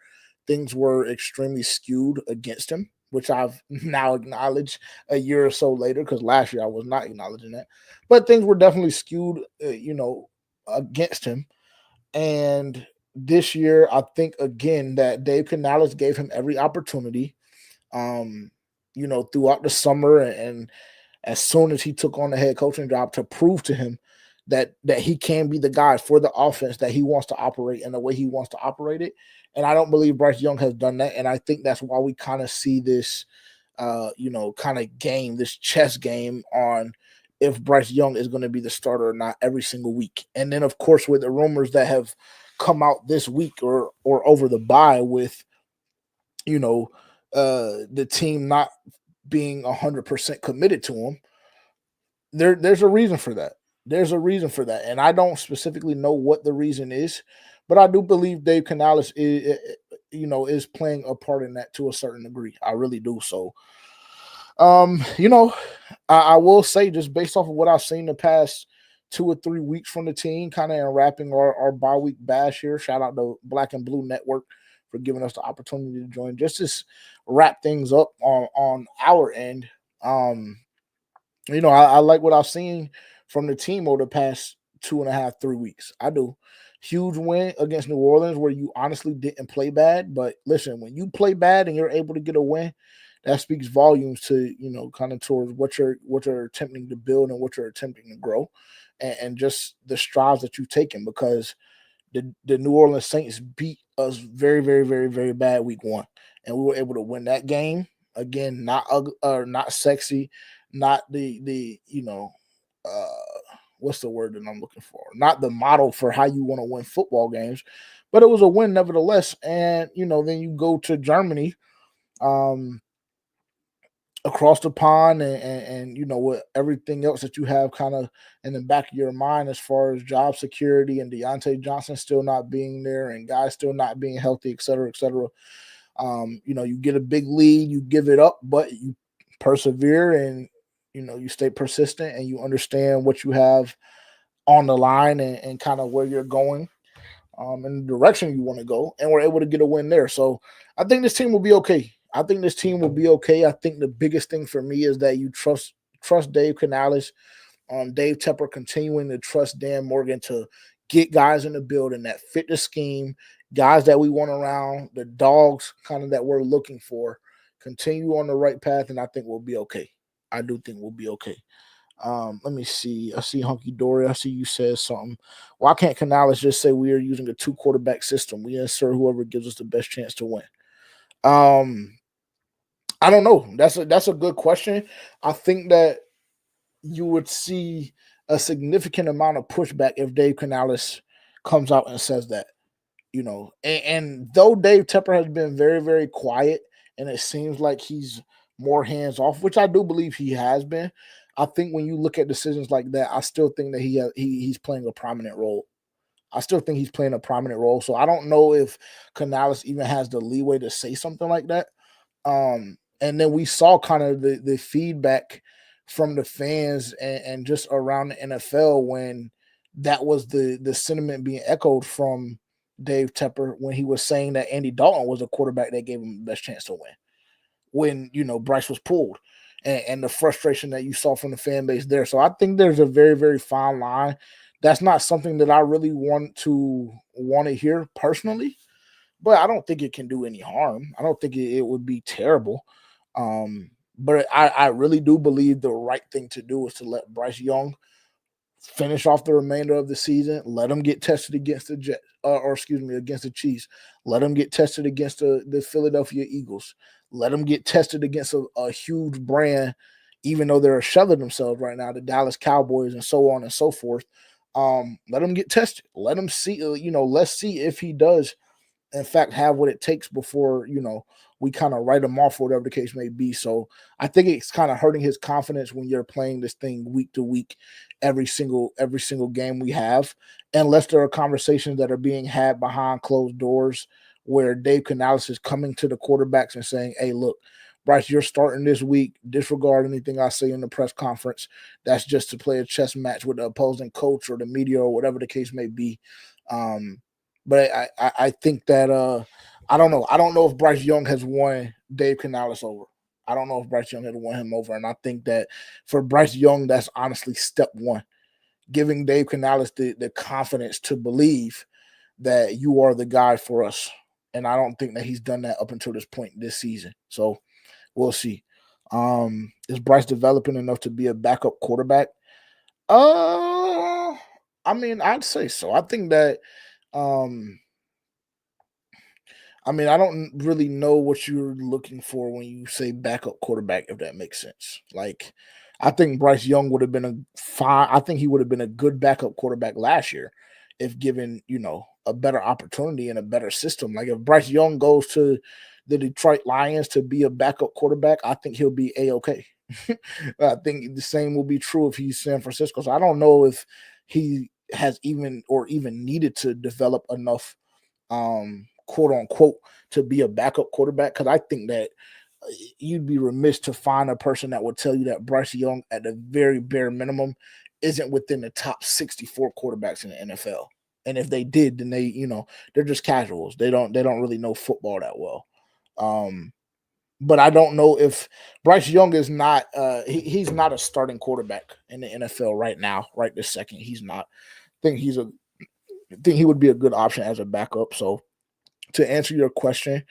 things were extremely skewed against him, which I've now acknowledged a year or so later, because last year I was not acknowledging that. But things were definitely skewed, against him. And this year, I think, again, that Dave Canales gave him every opportunity, throughout the summer and as soon as he took on the head coaching job, to prove to him that he can be the guy for the offense that he wants to operate in the way he wants to operate it. And I don't believe Bryce Young has done that. And I think that's why we kind of see this, kind of game, this chess game on if Bryce Young is going to be the starter or not every single week. And then, of course, with the rumors that have come out this week or over the bye with, the team not being 100% committed to him, there's a reason for that. There's a reason for that. And I don't specifically know what the reason is, but I do believe Dave Canales is playing a part in that to a certain degree. I really do. So, I will say, just based off of what I've seen the past 2 or 3 weeks from the team, kind of in wrapping our bye week bash here. Shout out to Black and Blue Network for giving us the opportunity to join, just to wrap things up on our end. I like what I've seen from the team over the past 2.5, 3 weeks. I do. Huge win against New Orleans, where you honestly didn't play bad. But listen, when you play bad and you're able to get a win, that speaks volumes to, kind of towards what you're attempting to build and what you're attempting to grow, and just the strides that you've taken, because the New Orleans Saints beat us very, very, very, very bad week 1. And we were able to win that game. Again, not ugly, or not sexy, not the what's the word that I'm looking for? Not the model for how you want to win football games, but it was a win nevertheless. And then you go to Germany, across the pond, and with everything else that you have kind of in the back of your mind as far as job security and Deontay Johnson still not being there and guys still not being healthy, et cetera, et cetera. You get a big lead, you give it up, but you persevere, and you stay persistent, and you understand what you have on the line, and kind of where you're going, in the direction you want to go, and we're able to get a win there. So I think this team will be okay. I think the biggest thing for me is that you trust Dave Canales, Dave Tepper continuing to trust Dan Morgan to get guys in the building that fit the scheme, guys that we want around, the dogs kind of that we're looking for, continue on the right path, and I think we'll be okay. I do think we'll be okay. Let me see. I see Hunky Dory. I see you said something. Why can't Canales just say we are using a 2-quarterback system? We insert whoever gives us the best chance to win. I don't know. That's a good question. I think that you would see a significant amount of pushback if Dave Canales comes out and says that. And though Dave Tepper has been very, very quiet, and it seems like he's more hands off, which I do believe he has been, I think when you look at decisions like that, I still think that he's playing a prominent role. I still think he's playing a prominent role. So I don't know if Canales even has the leeway to say something like that. And then we saw kind of the feedback from the fans and just around the NFL when that was the sentiment being echoed from Dave Tepper when he was saying that Andy Dalton was a quarterback that gave him the best chance to win when, Bryce was pulled, and the frustration that you saw from the fan base there. So I think there's a very, very fine line. That's not something that I really want to hear personally, but I don't think it can do any harm. I don't think it would be terrible. But I really do believe the right thing to do is to let Bryce Young finish off the remainder of the season. Let him get tested against the Jets, against the Chiefs. Let him get tested against the Philadelphia Eagles. Let him get tested against a huge brand, even though they're shelling themselves right now, the Dallas Cowboys and so on and so forth. Let him get tested. Let him see, let's see if he does in fact have what it takes before we kind of write him off, or whatever the case may be. So I think it's kind of hurting his confidence when you're playing this thing week to week, every single game we have, unless there are conversations that are being had behind closed doors where Dave Canales is coming to the quarterbacks and saying, hey, look, Bryce, you're starting this week. Disregard anything I say in the press conference. That's just to play a chess match with the opposing coach or the media or whatever the case may be. But I think that I don't know. I don't know if Bryce Young has won Dave Canales over. I don't know if Bryce Young has won him over. And I think that for Bryce Young, that's honestly step one. Giving Dave Canales the confidence to believe that you are the guy for us. And I don't think that he's done that up until this point this season. So we'll see. Is Bryce developing enough to be a backup quarterback? I mean, I'd say so. I think that I don't really know what you're looking for when you say backup quarterback, if that makes sense. Like, I think Bryce Young would have been I think he would have been a good backup quarterback last year if given, a better opportunity and a better system. Like, if Bryce Young goes to the Detroit Lions to be a backup quarterback, I think he'll be A-okay. I think the same will be true if he's San Francisco. So I don't know if he has even needed to develop enough quote unquote to be a backup quarterback, because I think that you'd be remiss to find a person that would tell you that Bryce Young at the very bare minimum isn't within the top 64 quarterbacks in the NFL. And if they did, then they're just casuals. They don't really know football that well. But I don't know if Bryce Young is not he's not a starting quarterback in the NFL right now, right this second. He's not. I think he would be a good option as a backup. So to answer your question,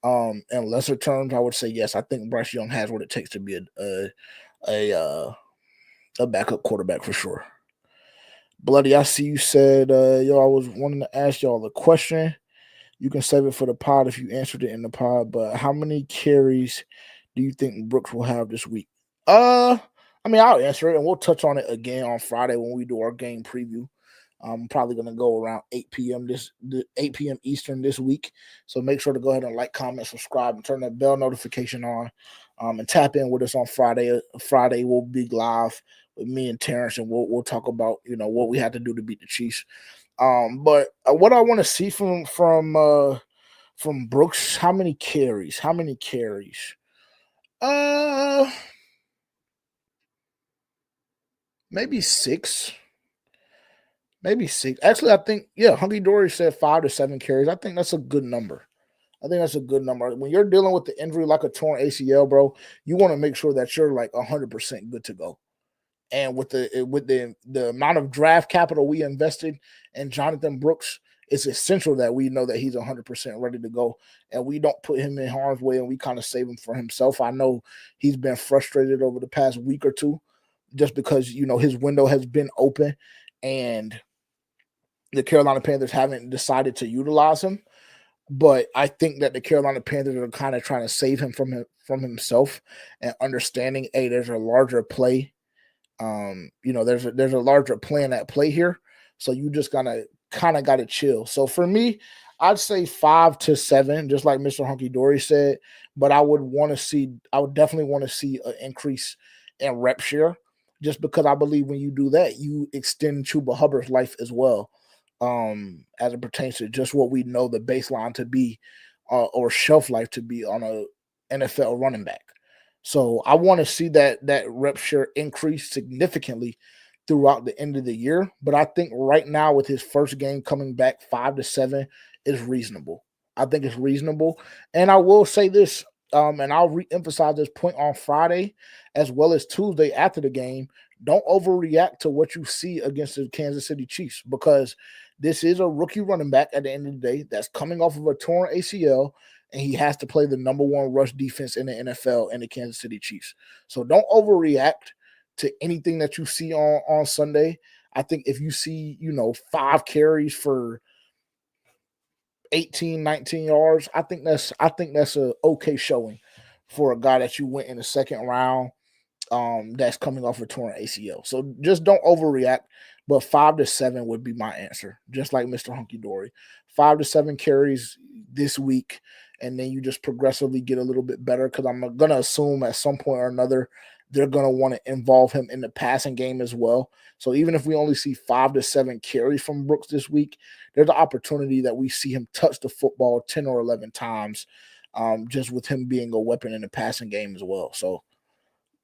in lesser terms, I would say yes. I think Bryce Young has what it takes to be a backup quarterback for sure. Bloody, I see you said, I was wanting to ask y'all a question. You can save it for the pod if you answered it in the pod, but how many carries do you think Brooks will have this week? I'll answer it, and we'll touch on it again on Friday when we do our game preview. I'm probably going to go around 8 p.m. 8 p.m. Eastern this week. So make sure to go ahead and like, comment, subscribe, and turn that bell notification on, and tap in with us on Friday. Friday we'll be live with me and Terrence, and we'll talk about what we had to do to beat the Chiefs. But what I want to see from Brooks, how many carries? Maybe six. Actually, I think, Hunky Dory said 5 to 7 carries. I think that's a good number. When you're dealing with the injury like a torn ACL, bro, you want to make sure that you're like 100% good to go. And with the amount of draft capital we invested in Jonathan Brooks, it's essential that we know that he's 100% ready to go, and we don't put him in harm's way, and we kind of save him for himself. I know he's been frustrated over the past week or two just because, his window has been open and the Carolina Panthers haven't decided to utilize him. But I think that the Carolina Panthers are kind of trying to save him from himself and understanding, hey, there's a larger play. There's a larger plan at play here. So you just kind of got to chill. So for me, I'd say 5 to 7, just like Mr. Hunky Dory said. But I would definitely want to see an increase in rep share, just because I believe when you do that, you extend Chuba Hubbard's life as well. As it pertains to just what we know the baseline to be, or shelf life to be on a NFL running back. So I want to see that rep share increase significantly throughout the end of the year. But I think right now, with his first game coming back, 5 to 7 is reasonable. I think it's reasonable. And I will say this, and I'll reemphasize this point on Friday as well as Tuesday after the game. Don't overreact to what you see against the Kansas City Chiefs, because this is a rookie running back at the end of the day that's coming off of a torn ACL, and he has to play the number one rush defense in the NFL and the Kansas City Chiefs. So don't overreact to anything that you see on Sunday. I think if you see, 5 carries for 18, 19 yards, I think that's a okay showing for a guy that you went in the second round that's coming off a torn ACL. So just don't overreact. But 5 to 7 would be my answer, just like Mr. Hunky Dory. 5 to 7 carries this week, and then you just progressively get a little bit better, because I'm going to assume at some point or another they're going to want to involve him in the passing game as well. So even if we only see 5 to 7 carries from Brooks this week, there's an opportunity that we see him touch the football 10 or 11 times, just with him being a weapon in the passing game as well. So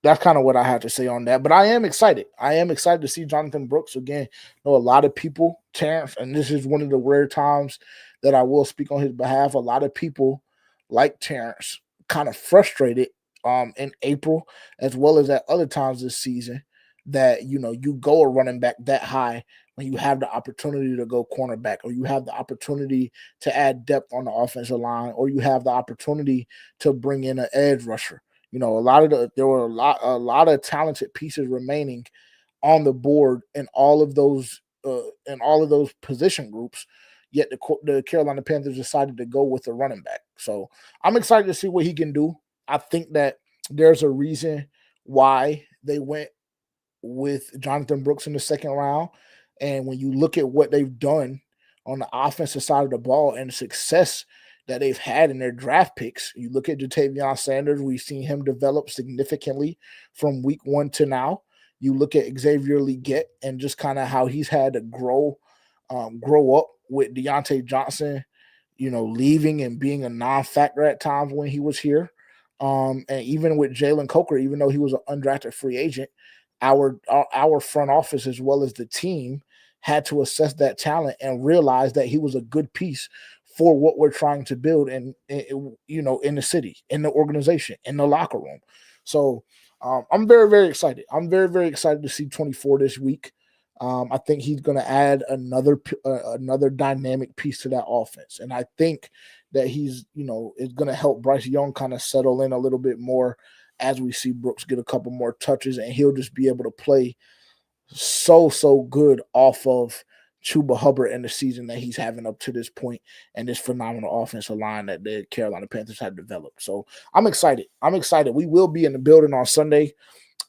that's kind of what I have to say on that. But I am excited. I am excited to see Jonathan Brooks again. I know a lot of people, Terrence, and this is one of the rare times that I will speak on his behalf. A lot of people like Terrence kind of frustrated in April, as well as at other times this season, that you go a running back that high when you have the opportunity to go cornerback, or you have the opportunity to add depth on the offensive line, or you have the opportunity to bring in an edge rusher. There were a lot of talented pieces remaining on the board in all of those position groups. Yet the Carolina Panthers decided to go with a running back. So I'm excited to see what he can do. I think that there's a reason why they went with Jonathan Brooks in the second round. And when you look at what they've done on the offensive side of the ball and the success that they've had in their draft picks, you look at Jatavion Sanders, we've seen him develop significantly from week 1 to now. You look at Xavier Legette and just kind of how he's had to grow up with Deontay Johnson, leaving and being a non-factor at times when he was here. And even with Jalen Coker, even though he was an undrafted free agent, our front office as well as the team had to assess that talent and realize that he was a good piece for what we're trying to build in the city, in the organization, in the locker room. So I'm very, very excited. I'm very, very excited to see 24 this week. I think he's going to add another dynamic piece to that offense. And I think that he's, is going to help Bryce Young kind of settle in a little bit more as we see Brooks get a couple more touches, and he'll just be able to play so good off of Chuba Hubbard and the season that he's having up to this point, and this phenomenal offensive line that the Carolina Panthers have developed. So I'm excited. We will be in the building on Sunday.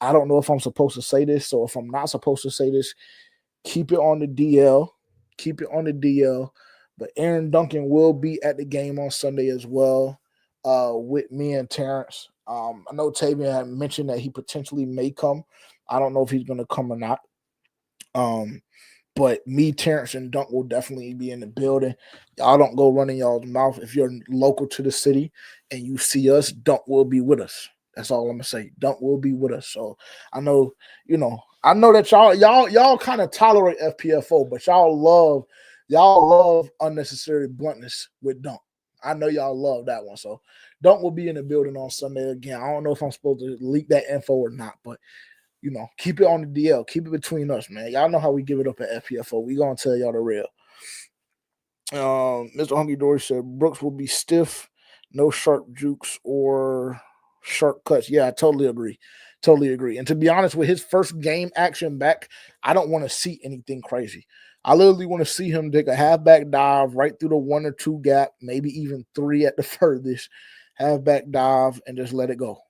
I don't know if I'm supposed to say this, so if I'm not supposed to say this, keep it on the DL. But Aaron Duncan will be at the game on Sunday as well, with me and Terrence. I know Tavian had mentioned that he potentially may come. I don't know if he's going to come or not. But me, Terrence, and Dunk will definitely be in the building. Y'all don't go running y'all's mouth. If you're local to the city and you see us, Dunk will be with us. That's all I'm gonna say. Dunk will be with us. So I know, that y'all kind of tolerate FPFO, but y'all love unnecessary bluntness with Dunk. I know y'all love that one. So Dunk will be in the building on Sunday again. I don't know if I'm supposed to leak that info or not, but keep it on the DL. Keep it between us, man. Y'all know how we give it up at FPFO. We gonna tell y'all the real. Mr. Hunky Dory said Brooks will be stiff, no sharp jukes or sharp cuts. Yeah, I totally agree. And to be honest, with his first game action back, I don't want to see anything crazy. I literally want to see him take a halfback dive right through the 1 or 2 gap, maybe even 3 at the furthest. Halfback dive and just let it go.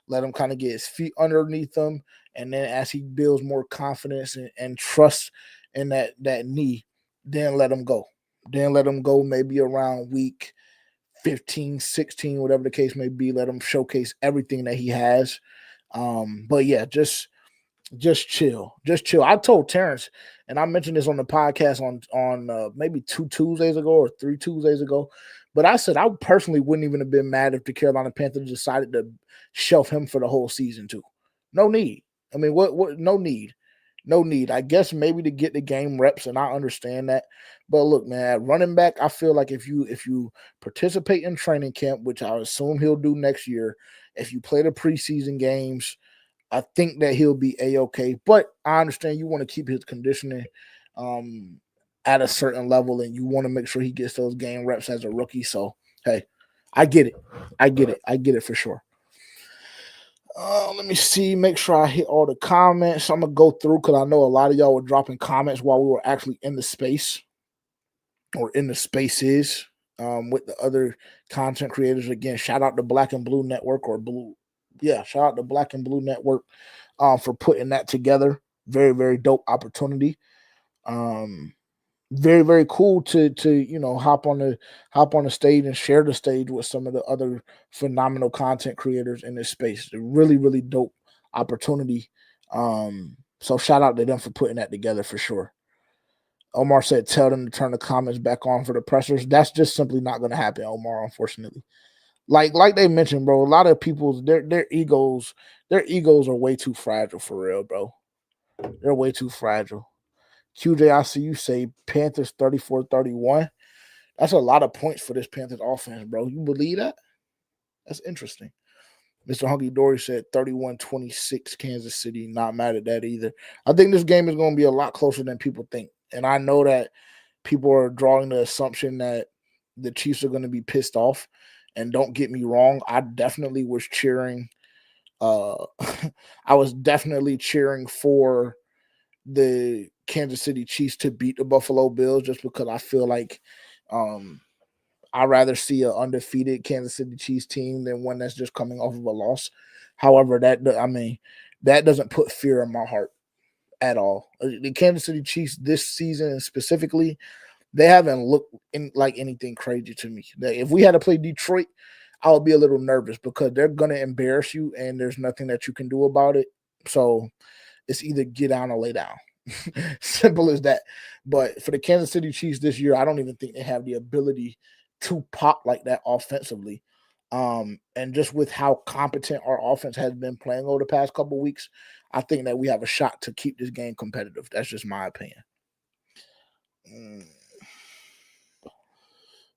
Let him kind of get his feet underneath him. And then as he builds more confidence and trust in that knee, then let him go. Maybe around week 15, 16, whatever the case may be. Let him showcase everything that he has. But yeah, just chill. I told Terrence, and I mentioned this on the podcast on maybe 2 Tuesdays ago or 3 Tuesdays ago, but I said I personally wouldn't even have been mad if the Carolina Panthers decided to shelf him for the whole season too. No need. I mean, what? No need. I guess maybe to get the game reps, and I understand that. But look, man, at running back, I feel like if you participate in training camp, which I assume he'll do next year, if you play the preseason games, I think that he'll be A-okay. But I understand you want to keep his conditioning at a certain level, and you want to make sure he gets those game reps as a rookie. So Hey, I get it. I get it for sure. Let me see. Make sure I hit all the comments. I'm gonna go through because I know a lot of y'all were dropping comments while we were actually in the space or in the spaces with the other content creators. Again, shout out to Black and Blue Network or Blue. Yeah, shout out to Black and Blue Network for putting that together. Very, very dope opportunity. Very, very cool to hop on the stage and share the stage with some of the other phenomenal content creators in this space. A really, really dope opportunity. So shout out to them for putting that together for sure. Omar said, tell them to turn the comments back on for the pressers. That's just simply not going to happen, Omar, unfortunately. Like they mentioned, bro, a lot of people's their egos are way too fragile for real, bro. They're way too fragile. QJ, I see you say Panthers 34-31. That's a lot of points for this Panthers offense, bro. You believe that? That's interesting. Mr. Hunky Dory said 31-26 Kansas City. Not mad at that either. I think this game is going to be a lot closer than people think. And I know that people are drawing the assumption that the Chiefs are going to be pissed off. And don't get me wrong, I definitely was cheering. I was definitely cheering for the Kansas City Chiefs to beat the Buffalo Bills just because I feel like I'd rather see an undefeated Kansas City Chiefs team than one that's just coming off of a loss. However, that doesn't put fear in my heart at all. The Kansas City Chiefs this season specifically, they haven't looked like anything crazy to me. If we had to play Detroit, I would be a little nervous because they're going to embarrass you and there's nothing that you can do about it. So it's either get down or lay down. Simple as that. But for the Kansas City Chiefs this year, I don't even think they have the ability to pop like that offensively. And just with how competent our offense has been playing over the past couple of weeks, I think that we have a shot to keep this game competitive. That's just my opinion.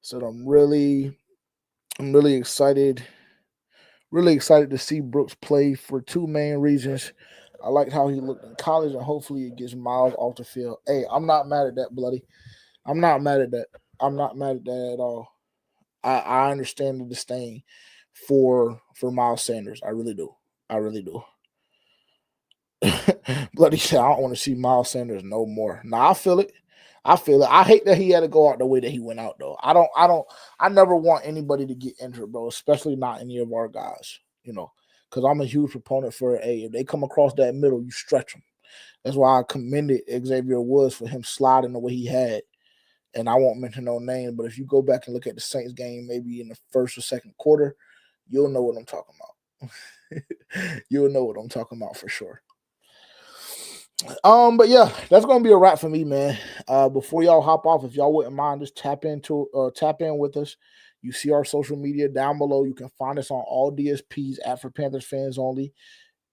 So I'm really excited. Really excited to see Brooks play for two main reasons. I liked how he looked in college, and hopefully it gets Miles off the field. Hey, I'm not mad at that, bloody. I'm not mad at that. I'm not mad at that at all. I understand the disdain for Miles Sanders. I really do. I really do. Bloody said, I don't want to see Miles Sanders no more. Nah, I feel it. I hate that he had to go out the way that he went out, though. I never want anybody to get injured, bro, especially not any of our guys, because I'm a huge proponent for, if they come across that middle, you stretch them. That's why I commended Xavier Woods for him sliding the way he had. And I won't mention no name, but if you go back and look at the Saints game, maybe in the first or second quarter, you'll know what I'm talking about. You'll know what I'm talking about for sure. But yeah, that's gonna be a wrap for me, man. Before y'all hop off, if y'all wouldn't mind, just tap in with us. You see our social media down below. You can find us on all DSPs at For Panthers Fans Only.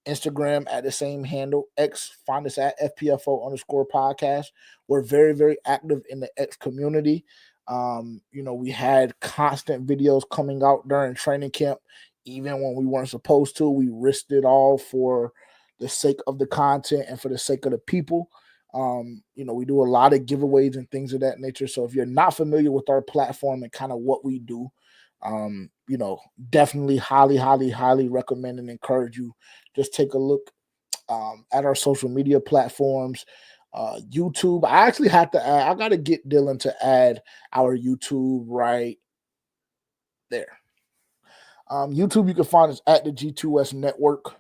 Instagram at the same handle. X, find us at FPFO_podcast. We're very, very active in the X community. We had constant videos coming out during training camp, even when we weren't supposed to. We risked it all for the sake of the content and for the sake of the people. We do a lot of giveaways and things of that nature. So if you're not familiar with our platform and kind of what we do, definitely highly, highly, highly recommend and encourage you. Just take a look at our social media platforms. YouTube, I actually have to add, I got to get Dylan to add our YouTube right there. YouTube, you can find us at the G2S Network.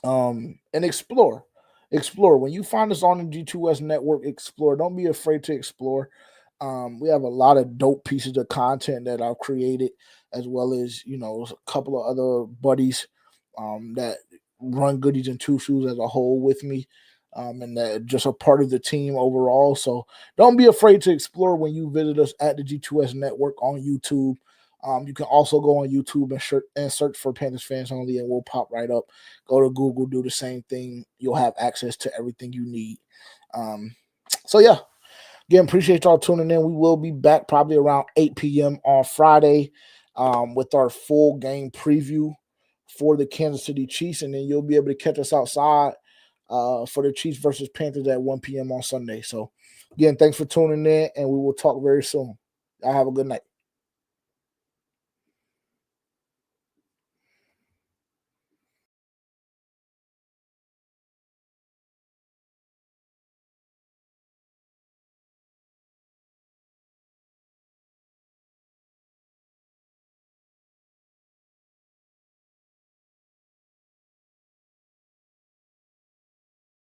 And explore. When you find us on the G2S Network, explore. Don't be afraid to explore. We have a lot of dope pieces of content that I've created, as well as, a couple of other buddies that run Goodies and Two Shoes as a whole with me, and that just a part of the team overall. So don't be afraid to explore when you visit us at the G2S Network on YouTube. You can also go on YouTube and search for Panthers Fans Only, and we'll pop right up. Go to Google, do the same thing. You'll have access to everything you need. So yeah, again, appreciate y'all tuning in. We will be back probably around 8 p.m. on Friday with our full game preview for the Kansas City Chiefs, and then you'll be able to catch us outside for the Chiefs versus Panthers at 1 p.m. on Sunday. So again, thanks for tuning in, and we will talk very soon. Y'all have a good night.